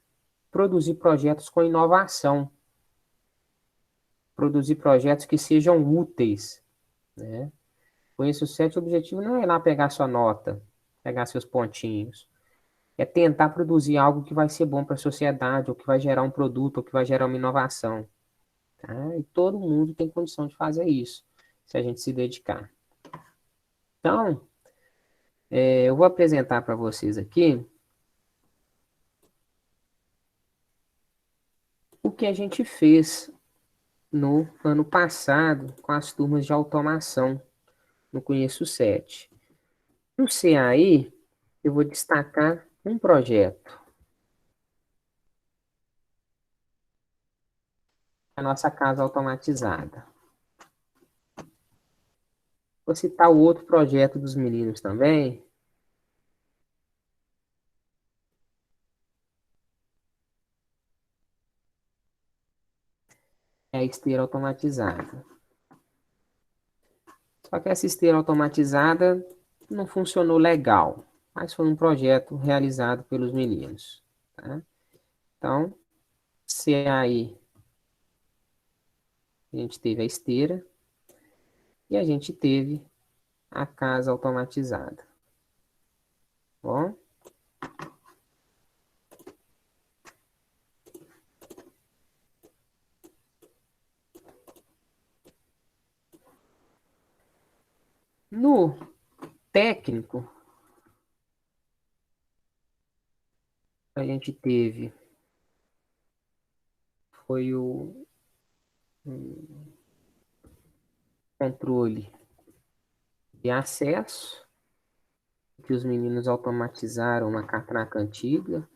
produzir projetos com inovação, produzir projetos que sejam úteis, né? Conheço 7, o objetivo não é ir lá pegar sua nota, pegar seus pontinhos. É tentar produzir algo que vai ser bom para a sociedade, ou que vai gerar um produto, ou que vai gerar uma inovação. Tá? E todo mundo tem condição de fazer isso, se a gente se dedicar. Então, eu vou apresentar para vocês aqui o que a gente fez no ano passado com as turmas de automação no Conheço 7. No CAI, eu vou destacar um projeto. A nossa casa automatizada. Vou citar o outro projeto dos meninos também. É a esteira automatizada. Só que essa esteira automatizada não funcionou legal, mas foi um projeto realizado pelos meninos. Tá? Então, CAI, a gente teve a esteira e a gente teve a casa automatizada. Bom? No técnico, a gente teve foi o controle de acesso, que os meninos automatizaram na catraca antiga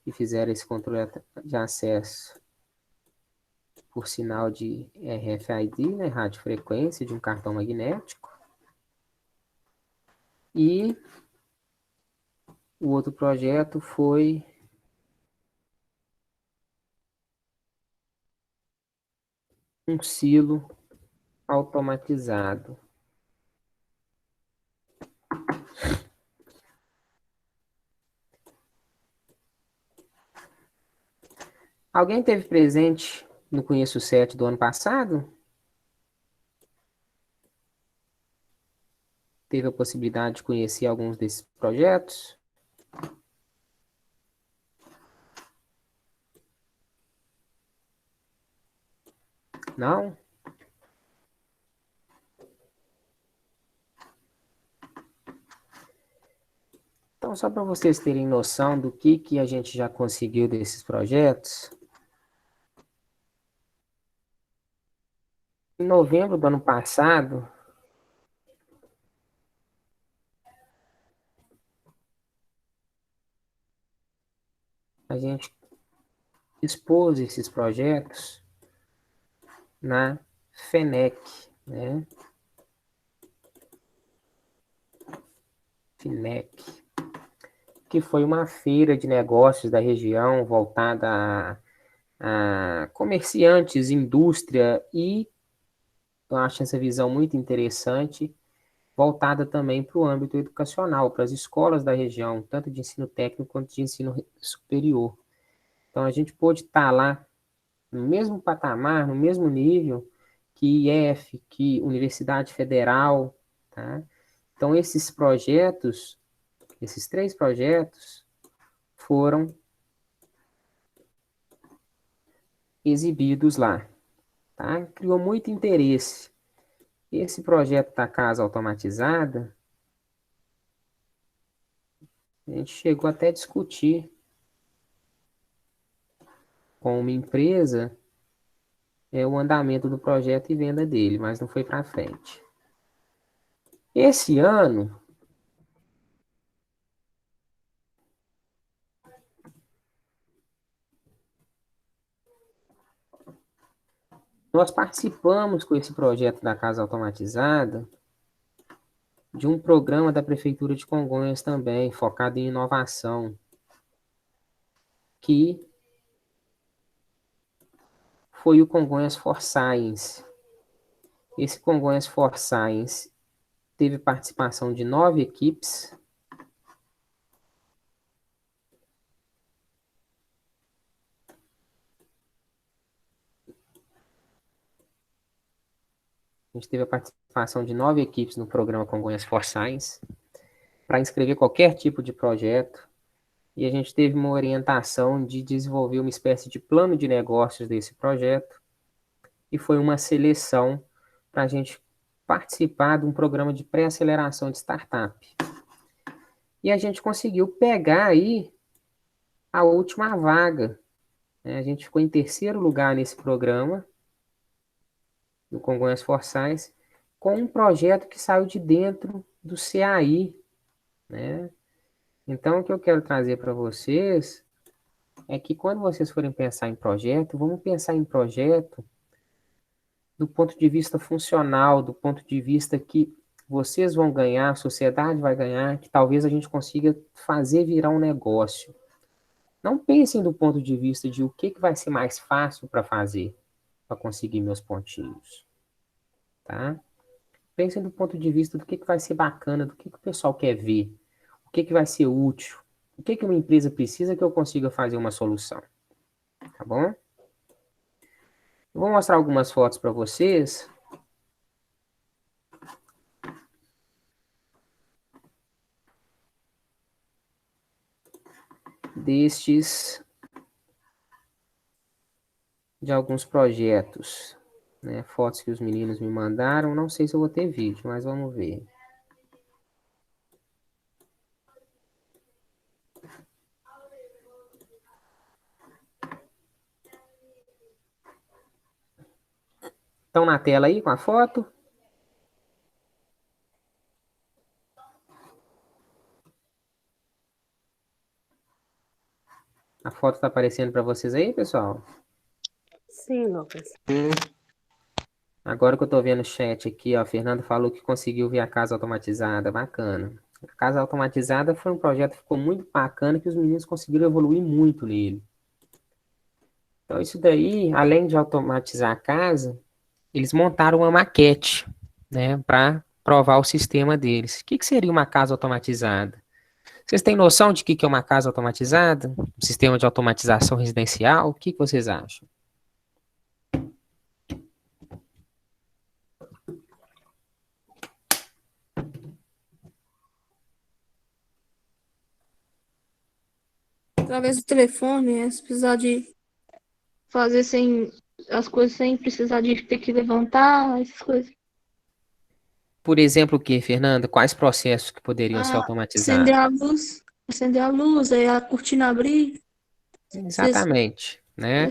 e fizeram esse controle de acesso por sinal de RFID, né, radiofrequência de um cartão magnético. E o outro projeto foi um silo automatizado. Alguém teve presente no Conheço 7 do ano passado? Teve a possibilidade de conhecer alguns desses projetos? Não? Então, só para vocês terem noção do que a gente já conseguiu desses projetos, em novembro do ano passado, a gente expôs esses projetos na FENEC, né? FINEC, que foi uma feira de negócios da região voltada a comerciantes, indústria, e eu acho essa visão muito interessante, voltada também para o âmbito educacional, para as escolas da região, tanto de ensino técnico quanto de ensino superior. Então, a gente pôde estar lá no mesmo patamar, no mesmo nível que IF, que Universidade Federal, tá? Então, esses projetos, esses 3 projetos, foram exibidos lá, tá? Criou muito interesse. Esse projeto da casa automatizada, a gente chegou até a discutir com uma empresa o andamento do projeto e venda dele, mas não foi para frente. Esse ano, nós participamos com esse projeto da casa automatizada de um programa da Prefeitura de Congonhas também, focado em inovação, que foi o Congonhas for Science. Esse Congonhas for Science teve participação de 9 equipes. A gente teve a participação participação de 9 equipes no programa Congonhas for Science para inscrever qualquer tipo de projeto. E a gente teve uma orientação de desenvolver uma espécie de plano de negócios desse projeto. E foi uma seleção para a gente participar de um programa de pré-aceleração de startup. E a gente conseguiu pegar aí a última vaga. A gente ficou em terceiro lugar nesse programa, do Congonhas for Science, com um projeto que saiu de dentro do CAI, né? Então, o que eu quero trazer para vocês é que quando vocês forem pensar em projeto, vamos pensar em projeto do ponto de vista funcional, do ponto de vista que vocês vão ganhar, a sociedade vai ganhar, que talvez a gente consiga fazer virar um negócio. Não pensem do ponto de vista de o que vai ser mais fácil para fazer, para conseguir meus pontinhos, tá? Pensem do ponto de vista do que vai ser bacana, do que o pessoal quer ver, o que vai ser útil, o que uma empresa precisa que eu consiga fazer uma solução, tá bom? Eu vou mostrar algumas fotos para vocês. De alguns projetos, né? Fotos que os meninos me mandaram. Não sei se eu vou ter vídeo, mas vamos ver. Estão na tela aí com a foto? A foto está aparecendo para vocês aí, pessoal? Sim, Lucas. Agora que eu estou vendo o chat aqui, ó, a Fernanda falou que conseguiu ver a casa automatizada, bacana. A casa automatizada foi um projeto que ficou muito bacana, que os meninos conseguiram evoluir muito nele. Então isso daí, além de automatizar a casa, eles montaram uma maquete, né, para provar o sistema deles. O que seria uma casa automatizada? Vocês têm noção de que é uma casa automatizada? Um sistema de automatização residencial? O que vocês acham? Através do telefone, né? Se precisar de fazer as coisas sem precisar de ter que levantar, essas coisas. Por exemplo, o que, Fernanda? Quais processos que poderiam ser automatizados? Acender a luz, aí a cortina abrir. Exatamente, né?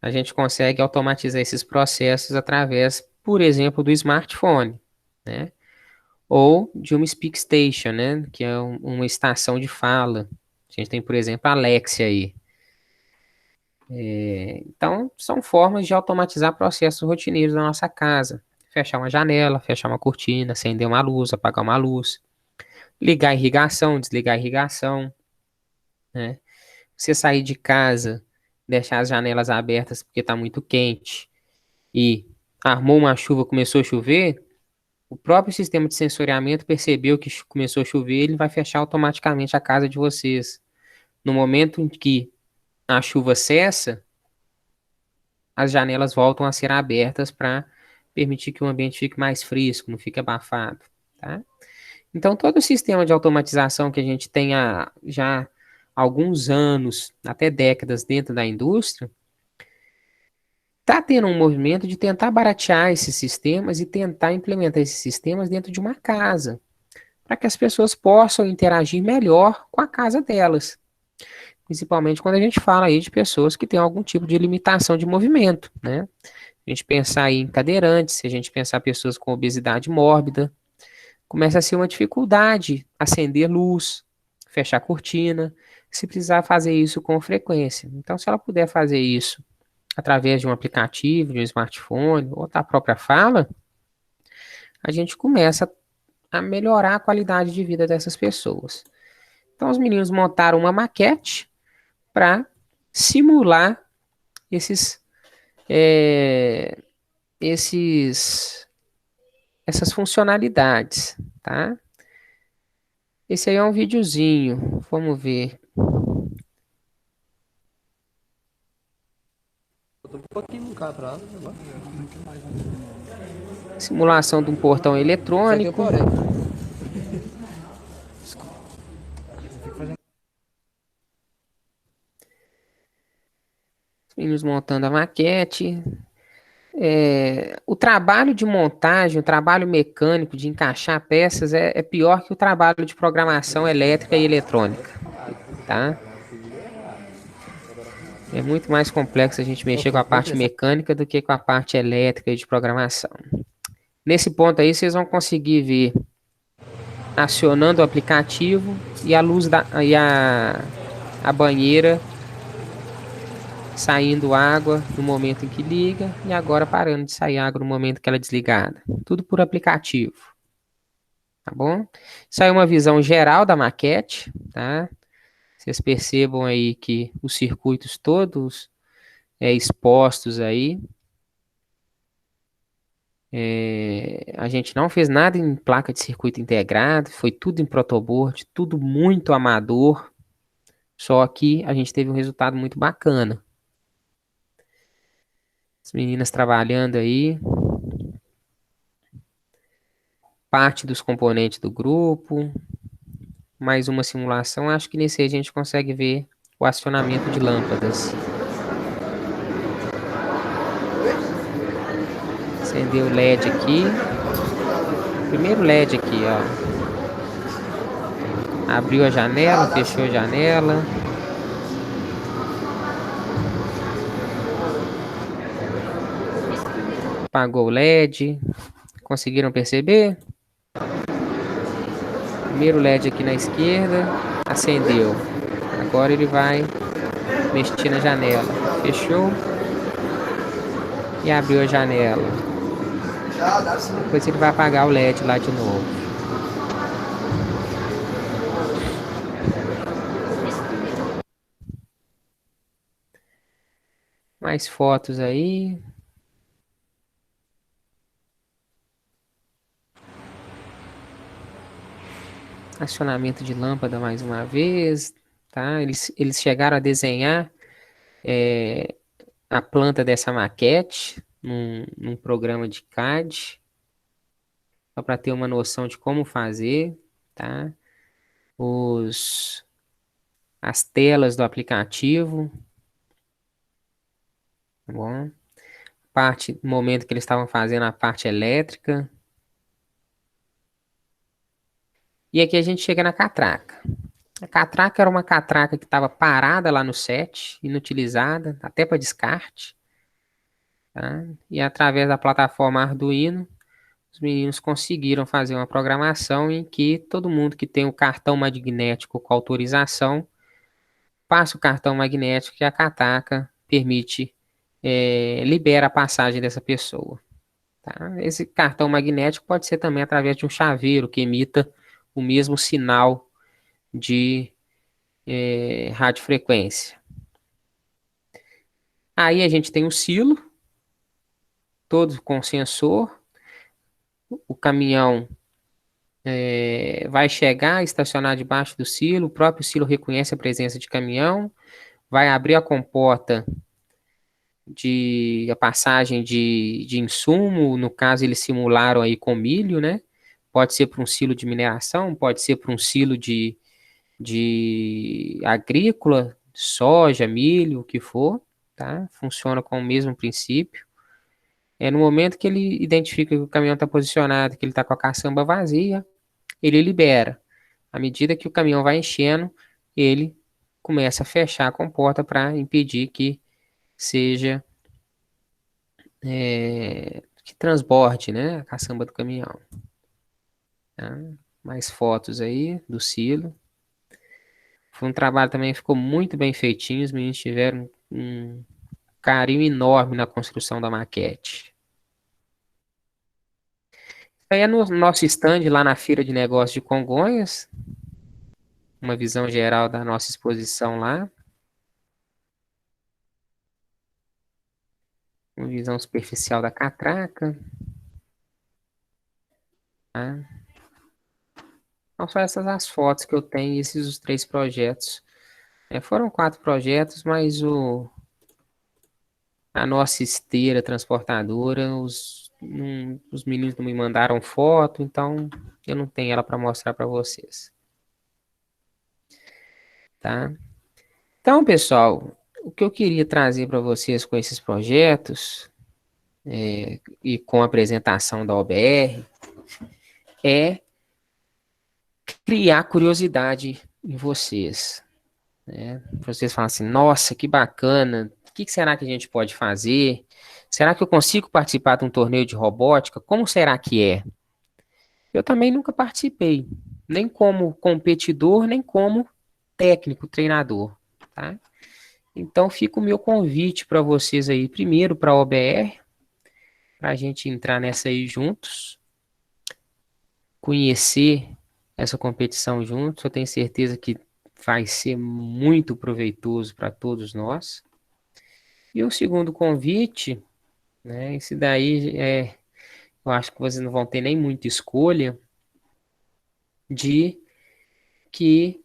A gente consegue automatizar esses processos através, por exemplo, do smartphone, né? Ou de uma Speak Station, né? Que é uma estação de fala. A gente tem, por exemplo, a Alexia aí. Então, são formas de automatizar processos rotineiros na nossa casa. Fechar uma janela, fechar uma cortina, acender uma luz, apagar uma luz. Ligar a irrigação, desligar a irrigação, né? Você sair de casa, deixar as janelas abertas porque está muito quente e armou uma chuva, começou a chover, o próprio sistema de sensoriamento percebeu que começou a chover, ele vai fechar automaticamente a casa de vocês. No momento em que a chuva cessa, as janelas voltam a ser abertas para permitir que o ambiente fique mais fresco, não fique abafado, tá? Então, todo o sistema de automatização que a gente tem já há alguns anos, até décadas dentro da indústria, está tendo um movimento de tentar baratear esses sistemas e tentar implementar esses sistemas dentro de uma casa, para que as pessoas possam interagir melhor com a casa delas. Principalmente quando a gente fala aí de pessoas que têm algum tipo de limitação de movimento, né? A gente pensar aí em cadeirantes, se a gente pensar pessoas com obesidade mórbida, começa a ser uma dificuldade acender luz, fechar cortina, se precisar fazer isso com frequência. Então, se ela puder fazer isso através de um aplicativo, de um smartphone, ou da própria fala, a gente começa a melhorar a qualidade de vida dessas pessoas. Então, os meninos montaram uma maquete para simular essas funcionalidades, tá? Esse aí é um videozinho, vamos ver. Eu tô um pouquinho no carro pra agora. Simulação de um portão eletrônico. Os meninos montando a maquete. O trabalho de montagem, o trabalho mecânico de encaixar peças é pior que o trabalho de programação elétrica e eletrônica, tá? É muito mais complexo a gente mexer com a parte mecânica do que com a parte elétrica e de programação. Nesse ponto aí, vocês vão conseguir ver acionando o aplicativo e a luz a banheira saindo água no momento em que liga e agora parando de sair água no momento que ela é desligada. Tudo por aplicativo. Tá bom? Isso aí é uma visão geral da maquete, tá? Vocês percebam aí que os circuitos todos expostos aí. A gente não fez nada em placa de circuito integrado, foi tudo em protoboard, tudo muito amador, só que a gente teve um resultado muito bacana. As meninas trabalhando aí, parte dos componentes do grupo, mais uma simulação, acho que nesse aí a gente consegue ver o acionamento de lâmpadas. Acender o LED aqui. Primeiro LED aqui, ó. Abriu a janela, fechou a janela. Apagou o LED. Conseguiram perceber? Primeiro LED aqui na esquerda. Acendeu. Agora ele vai mexer na janela. Fechou. E abriu a janela. Depois ele vai apagar o LED lá de novo. Mais fotos aí. Acionamento de lâmpada mais uma vez, tá? Eles chegaram a desenhar a planta dessa maquete num programa de CAD, só para ter uma noção de como fazer, tá? As telas do aplicativo, tá bom? No momento que eles estavam fazendo a parte elétrica. E aqui a gente chega na catraca. A catraca era uma catraca que estava parada lá no set, inutilizada, até para descarte. Tá? E através da plataforma Arduino, os meninos conseguiram fazer uma programação em que todo mundo que tem o cartão magnético com autorização, passa o cartão magnético e a catraca permite, libera a passagem dessa pessoa. Tá? Esse cartão magnético pode ser também através de um chaveiro que emita o mesmo sinal de radiofrequência. Aí a gente tem o silo, todo com sensor. O caminhão vai chegar, estacionar debaixo do silo, o próprio silo reconhece a presença de caminhão, vai abrir a comporta a passagem de insumo, no caso eles simularam aí com milho, né? Pode ser para um silo de mineração, pode ser para um silo de agrícola, soja, milho, o que for, tá? Funciona com o mesmo princípio. No momento que ele identifica que o caminhão está posicionado, que ele está com a caçamba vazia, ele libera. À medida que o caminhão vai enchendo, ele começa a fechar a comporta para impedir que seja que transborde, né, a caçamba do caminhão. Tá? Mais fotos aí do silo. Foi um trabalho também que ficou muito bem feitinho. Os meninos tiveram um carinho enorme na construção da maquete. Isso aí é no nosso stand lá na Feira de Negócios de Congonhas. Uma visão geral da nossa exposição lá. Uma visão superficial da catraca. Tá? Então, são essas as fotos que eu tenho, esses os 3 projetos. Foram 4 projetos, mas a nossa esteira transportadora, os meninos não me mandaram foto, então eu não tenho ela para mostrar para vocês. Tá? Então, pessoal, o que eu queria trazer para vocês com esses projetos e com a apresentação da OBR é criar curiosidade em vocês. Né? Vocês falam assim, nossa, que bacana, o que será que a gente pode fazer? Será que eu consigo participar de um torneio de robótica? Como será que é? Eu também nunca participei, nem como competidor, nem como técnico, treinador, tá? Então fica o meu convite para vocês aí, primeiro para a OBR, para a gente entrar nessa aí juntos, conhecer essa competição juntos, eu tenho certeza que vai ser muito proveitoso para todos nós. E o segundo convite, né, esse daí eu acho que vocês não vão ter nem muita escolha, de que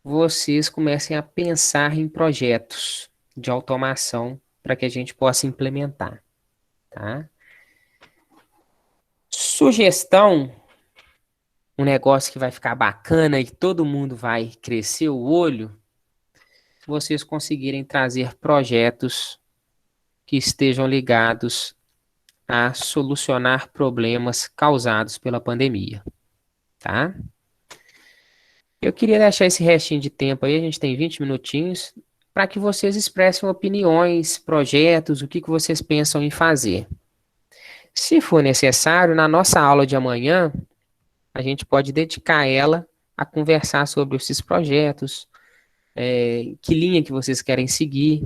vocês comecem a pensar em projetos de automação para que a gente possa implementar, tá? Sugestão, um negócio que vai ficar bacana e todo mundo vai crescer o olho, se vocês conseguirem trazer projetos que estejam ligados a solucionar problemas causados pela pandemia, tá? Eu queria deixar esse restinho de tempo aí, a gente tem 20 minutinhos, para que vocês expressem opiniões, projetos, o que vocês pensam em fazer. Se for necessário, na nossa aula de amanhã, a gente pode dedicar ela a conversar sobre esses projetos, que linha que vocês querem seguir,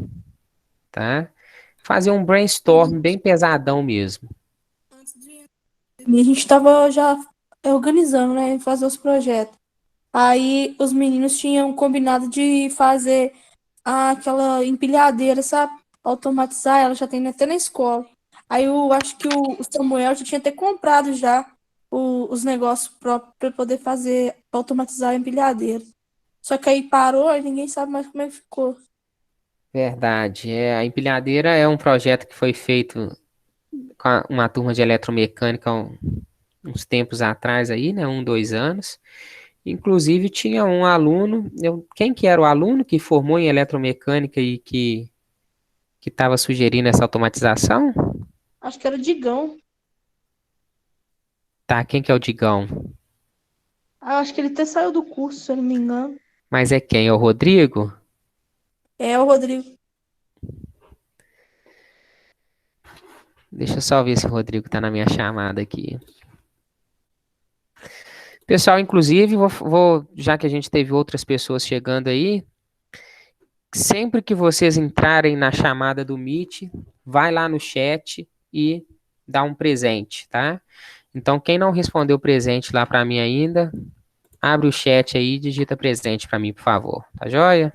tá? Fazer um brainstorm bem pesadão mesmo. E a gente tava já organizando, né, fazer os projetos. Aí os meninos tinham combinado de fazer aquela empilhadeira, sabe? Automatizar, ela já tem até na escola. Aí eu acho que o Samuel já tinha até comprado já os negócios próprios para poder fazer, automatizar a empilhadeira. Só que aí parou e ninguém sabe mais como é que ficou. Verdade. A empilhadeira é um projeto que foi feito com uma turma de eletromecânica uns tempos atrás aí, né? 2 anos. Inclusive tinha um aluno, quem que era o aluno que formou em eletromecânica e que estava sugerindo essa automatização? Acho que era o Digão. Tá, quem que é o Digão? Acho que ele até saiu do curso, se eu não me engano. Mas é quem? É o Rodrigo? É o Rodrigo. Deixa eu só ver se o Rodrigo tá na minha chamada aqui. Pessoal, inclusive, já que a gente teve outras pessoas chegando aí, sempre que vocês entrarem na chamada do Meet, vai lá no chat e dá um presente, tá? Então, quem não respondeu presente lá para mim ainda, abre o chat aí e digita presente para mim, por favor. Tá joia?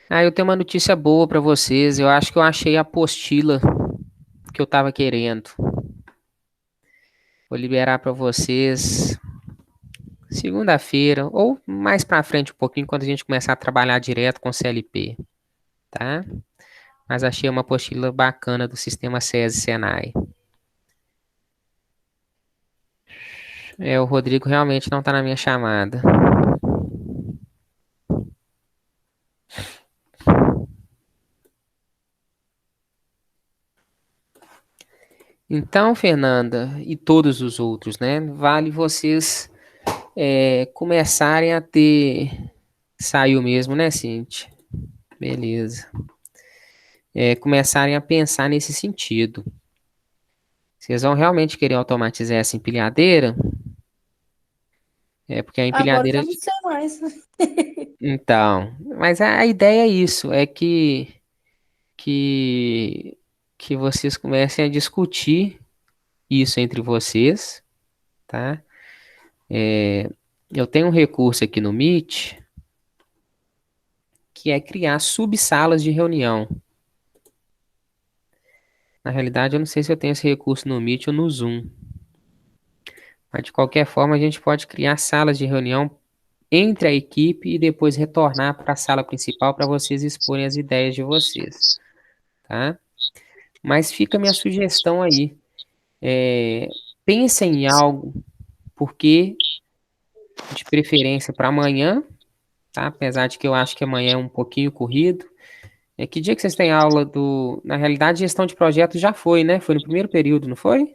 Eu tenho uma notícia boa para vocês. Eu acho que eu achei a apostila que eu estava querendo. Vou liberar para vocês segunda-feira ou mais para frente um pouquinho quando a gente começar a trabalhar direto com CLP, tá? Mas achei uma apostila bacana do sistema SESI Senai. O Rodrigo realmente não está na minha chamada. Então, Fernanda e todos os outros, né? Vale vocês começarem a ter... Saiu mesmo, né, Cintia? Beleza. Começarem a pensar nesse sentido. Vocês vão realmente querer automatizar essa empilhadeira? Porque a Agora empilhadeira... já não sei mais. Então, mas a ideia é isso, é que, que vocês comecem a discutir isso entre vocês, tá? Eu tenho um recurso aqui no Meet, que é criar subsalas de reunião. Na realidade, eu não sei se eu tenho esse recurso no Meet ou no Zoom. Mas de qualquer forma, a gente pode criar salas de reunião entre a equipe e depois retornar para a sala principal para vocês exporem as ideias de vocês, tá? Mas fica a minha sugestão aí. Pensem em algo, porque de preferência para amanhã, tá? Apesar de que eu acho que amanhã é um pouquinho corrido. Que dia que vocês têm aula do... Na realidade, gestão de projetos já foi, né? Foi no primeiro período, não foi?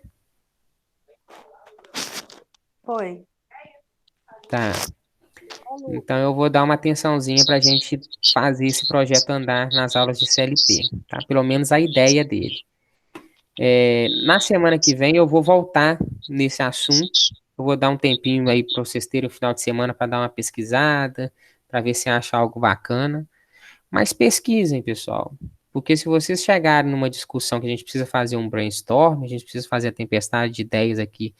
Foi. Tá. Então eu vou dar uma atençãozinha para a gente fazer esse projeto andar nas aulas de CLP, tá? Pelo menos a ideia dele. Na semana que vem eu vou voltar nesse assunto. Eu vou dar um tempinho aí para vocês terem o final de semana para dar uma pesquisada, para ver se acha algo bacana. Mas pesquisem, pessoal. Porque se vocês chegarem numa discussão que a gente precisa fazer um brainstorm, a gente precisa fazer a tempestade de ideias aqui,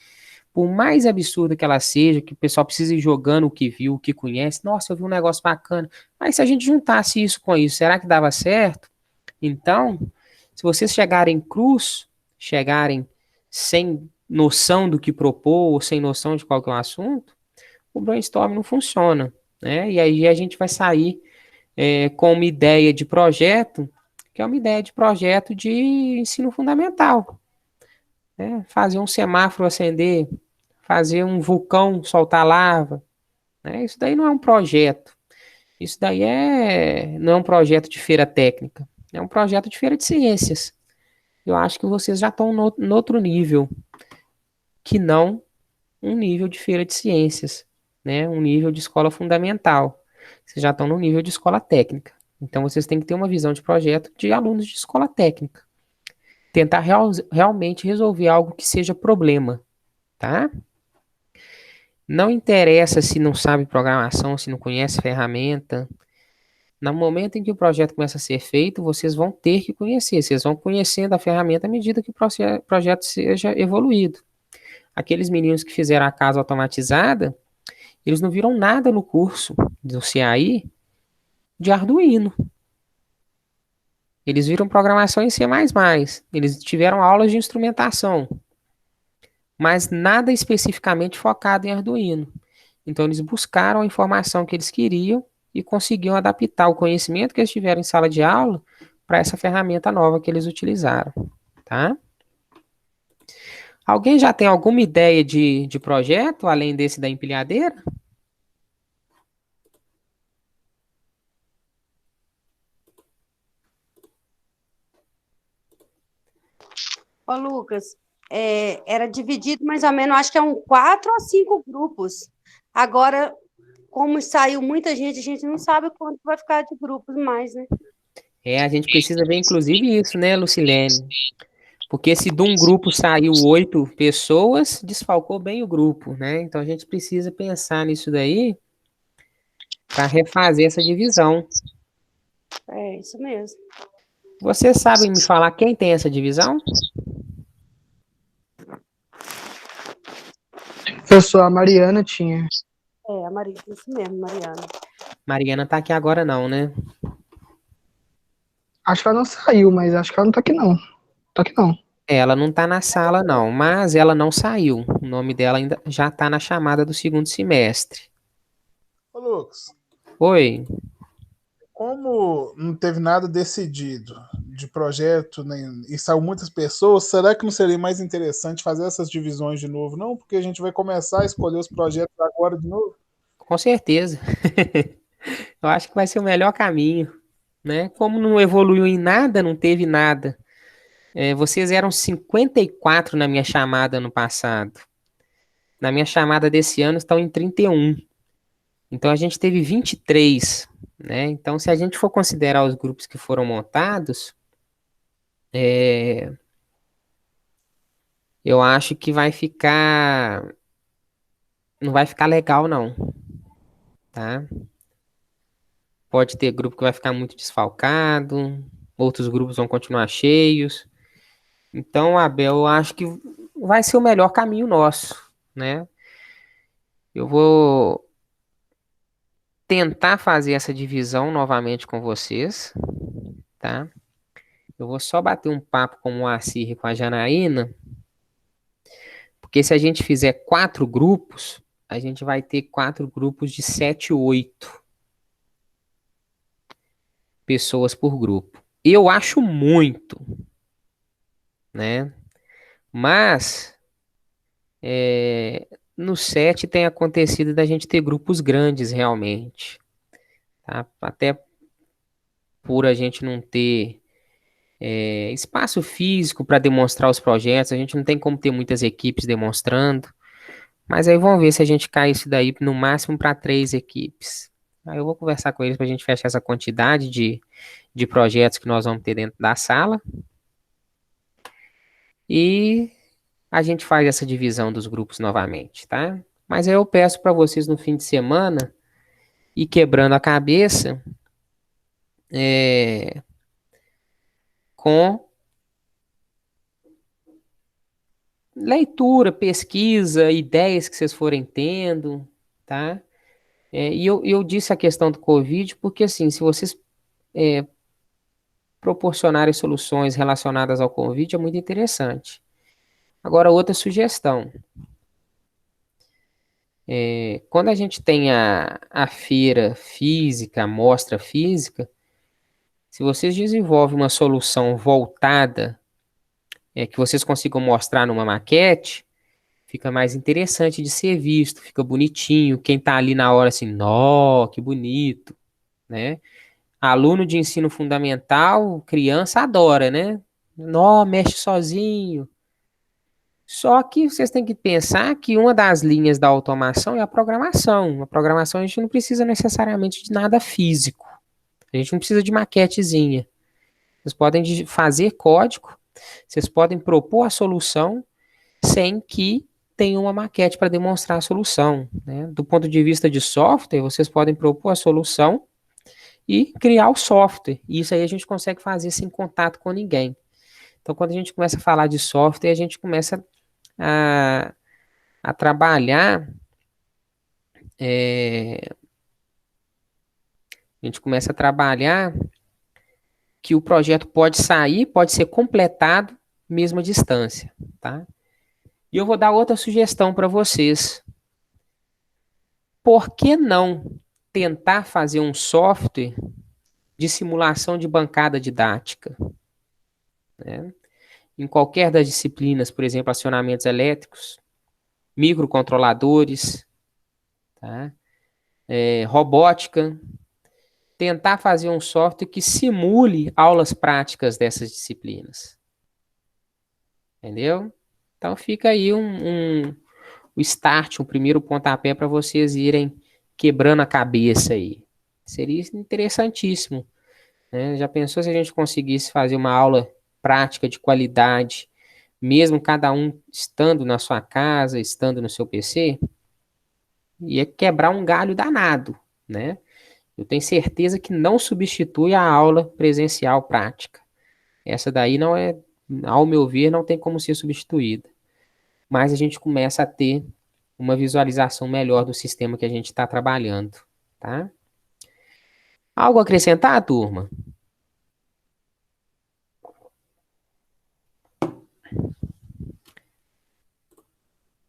por mais absurda que ela seja, que o pessoal precisa ir jogando o que viu, o que conhece, nossa, eu vi um negócio bacana. Mas se a gente juntasse isso com isso, será que dava certo? Então, se vocês chegarem crus, chegarem sem noção do que propor, ou sem noção de qual que é o assunto, o brainstorm não funciona, né? E aí a gente vai sair com uma ideia de projeto, que é uma ideia de projeto de ensino fundamental, né? Fazer um semáforo acender, fazer um vulcão soltar lava, né? Isso daí não é um projeto. Isso daí não é um projeto de feira técnica, é um projeto de feira de ciências. Eu acho que vocês já estão no outro nível, que não um nível de feira de ciências, né? Um nível de escola fundamental. Vocês já estão no nível de escola técnica. Então vocês têm que ter uma visão de projeto de alunos de escola técnica. Tentar realmente resolver algo que seja problema, tá? Não interessa se não sabe programação, se não conhece ferramenta. No momento em que o projeto começa a ser feito, vocês vão ter que conhecer. Vocês vão conhecendo a ferramenta à medida que o projeto seja evoluído. Aqueles meninos que fizeram a casa automatizada, eles não viram nada no curso do CAI de Arduino. Eles viram programação em C++. Eles tiveram aulas de instrumentação, mas nada especificamente focado em Arduino. Então, eles buscaram a informação que eles queriam e conseguiam adaptar o conhecimento que eles tiveram em sala de aula para essa ferramenta nova que eles utilizaram, tá? Alguém já tem alguma ideia de projeto, além desse da empilhadeira? Ô, Lucas, era dividido mais ou menos, acho que é um 4 ou 5 grupos. Agora, como saiu muita gente, a gente não sabe quanto vai ficar de grupos mais, né? A gente precisa ver, inclusive, isso, né, Lucilene? Porque se de um grupo saiu 8 pessoas, desfalcou bem o grupo, né? Então a gente precisa pensar nisso daí para refazer essa divisão. É, isso mesmo. Vocês sabem me falar quem tem essa divisão? Pessoal, a Mariana tinha. A Maria, isso mesmo, Mariana. Mariana tá aqui agora não, né? Acho que ela não saiu, mas acho que ela não tá aqui não. Tá aqui não. Ela não tá na sala não, mas ela não saiu. O nome dela ainda já tá na chamada do segundo semestre. Ô, Lucas. Oi. Como não teve nada decidido de projeto e saiu muitas pessoas, será que não seria mais interessante fazer essas divisões de novo? Não, porque a gente vai começar a escolher os projetos agora de novo. Com certeza. Eu acho que vai ser o melhor caminho, né? Como não evoluiu em nada, não teve nada. Vocês eram 54 na minha chamada ano passado. Na minha chamada desse ano estão em 31. Então a gente teve 23, né? Então se a gente for considerar os grupos que foram montados, eu acho que vai ficar... Não vai ficar legal não, tá? Pode ter grupo que vai ficar muito desfalcado, outros grupos vão continuar cheios. Então, Abel, eu acho que vai ser o melhor caminho nosso, né? Eu vou tentar fazer essa divisão novamente com vocês, tá? Eu vou só bater um papo com o Moacir e com a Janaína, porque se a gente fizer 4 grupos, a gente vai ter 4 grupos de 7, 8 pessoas por grupo. Eu acho muito, né? Mas no 7 tem acontecido da gente ter grupos grandes realmente, tá? Até por a gente não ter espaço físico para demonstrar os projetos, a gente não tem como ter muitas equipes demonstrando, mas aí vamos ver se a gente cai isso daí no máximo para 3 equipes. Aí eu vou conversar com eles para a gente fechar essa quantidade de projetos que nós vamos ter dentro da sala. E a gente faz essa divisão dos grupos novamente, tá? Mas aí eu peço para vocês no fim de semana ir quebrando a cabeça com leitura, pesquisa, ideias que vocês forem tendo, tá? E eu disse a questão do Covid porque, assim, se vocês proporcionarem soluções relacionadas ao Covid, é muito interessante. Agora, outra sugestão. Quando a gente tem a feira física, a mostra física, se vocês desenvolvem uma solução voltada, que vocês consigam mostrar numa maquete, fica mais interessante de ser visto, fica bonitinho. Quem tá ali na hora assim, nó, que bonito, né? Aluno de ensino fundamental, criança adora, né? Nó, mexe sozinho. Só que vocês têm que pensar que uma das linhas da automação é a programação. A programação a gente não precisa necessariamente de nada físico. A gente não precisa de maquetezinha. Vocês podem fazer código, vocês podem propor a solução sem que tenha uma maquete para demonstrar a solução, né? Do ponto de vista de software, vocês podem propor a solução e criar o software. E isso aí a gente consegue fazer sem contato com ninguém. Então, quando a gente começa a falar de software, a gente começa a trabalhar, que o projeto pode sair, pode ser completado mesmo à distância, tá? E eu vou dar outra sugestão para vocês. Por que não tentar fazer um software de simulação de bancada didática, né? Em qualquer das disciplinas, por exemplo, acionamentos elétricos, microcontroladores, tá? Robótica, tentar fazer um software que simule aulas práticas dessas disciplinas. Entendeu? Então fica aí o start, um primeiro pontapé para vocês irem quebrando a cabeça aí. Seria interessantíssimo, né? Já pensou se a gente conseguisse fazer uma aula prática de qualidade, mesmo cada um estando na sua casa, estando no seu PC? Ia quebrar um galho danado, né? Eu tenho certeza que não substitui a aula presencial prática. Essa daí não é, ao meu ver, não tem como ser substituída. Mas a gente começa a ter uma visualização melhor do sistema que a gente está trabalhando, tá? Algo a acrescentar, turma?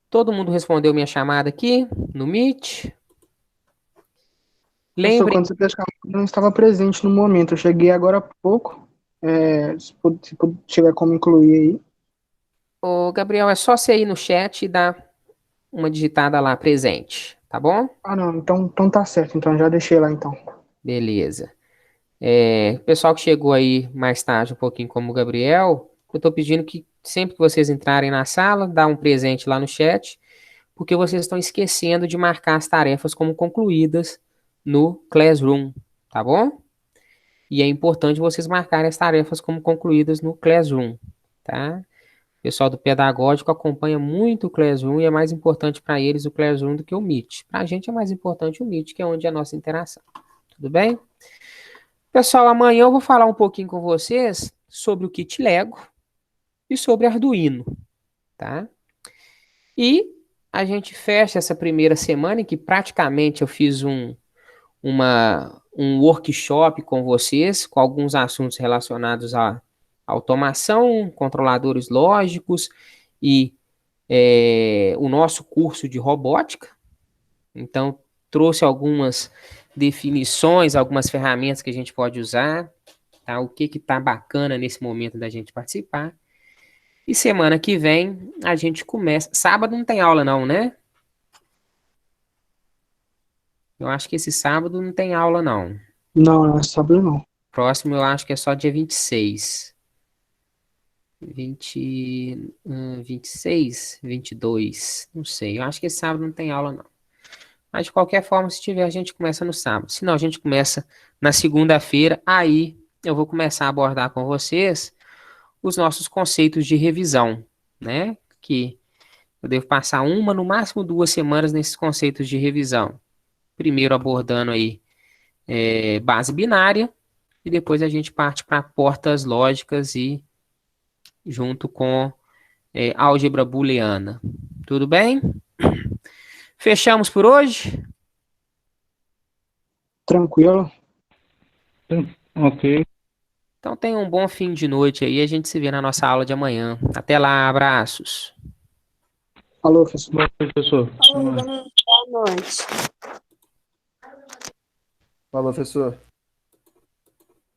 Todo mundo respondeu minha chamada aqui no Meet? Professor, quando você praticamente não estava presente no momento, eu cheguei agora há pouco. Se tiver como incluir aí. Ô, Gabriel, é só você ir no chat e dar uma digitada lá, presente, tá bom? Ah, não, então tá certo, então já deixei lá então. Beleza. Pessoal que chegou aí mais tarde um pouquinho como o Gabriel, eu tô pedindo que sempre que vocês entrarem na sala, dá um presente lá no chat, porque vocês estão esquecendo de marcar as tarefas como concluídas no Classroom, tá bom? E é importante vocês marcarem as tarefas como concluídas no Classroom, tá? O pessoal do pedagógico acompanha muito o Classroom e é mais importante para eles o Classroom do que o Meet. Para a gente é mais importante o Meet, que é onde é a nossa interação. Tudo bem? Pessoal, amanhã eu vou falar um pouquinho com vocês sobre o kit Lego e sobre Arduino, tá? E a gente fecha essa primeira semana em que praticamente eu fiz um workshop com vocês, com alguns assuntos relacionados automação, controladores lógicos e o nosso curso de robótica. Então, trouxe algumas definições, algumas ferramentas que a gente pode usar, tá? O que está bacana nesse momento da gente participar. E semana que vem a gente começa. Sábado não tem aula não, né? Eu acho que esse sábado não tem aula não. Não, não é sábado não. Próximo eu acho que é só dia 26. 26, 22, não sei. Eu acho que esse sábado não tem aula não. Mas de qualquer forma, se tiver, a gente começa no sábado. Se não, a gente começa na segunda-feira. Aí eu vou começar a abordar com vocês os nossos conceitos de revisão, né? Que eu devo passar uma, no máximo 2 semanas nesses conceitos de revisão. Primeiro abordando aí base binária e depois a gente parte para portas lógicas e junto com álgebra booleana. Tudo bem? Fechamos por hoje? Tranquilo. Ok. Então tenha um bom fim de noite aí. A gente se vê na nossa aula de amanhã. Até lá, abraços. Alô, professor. Boa noite, professor. Boa noite. Fala, professor.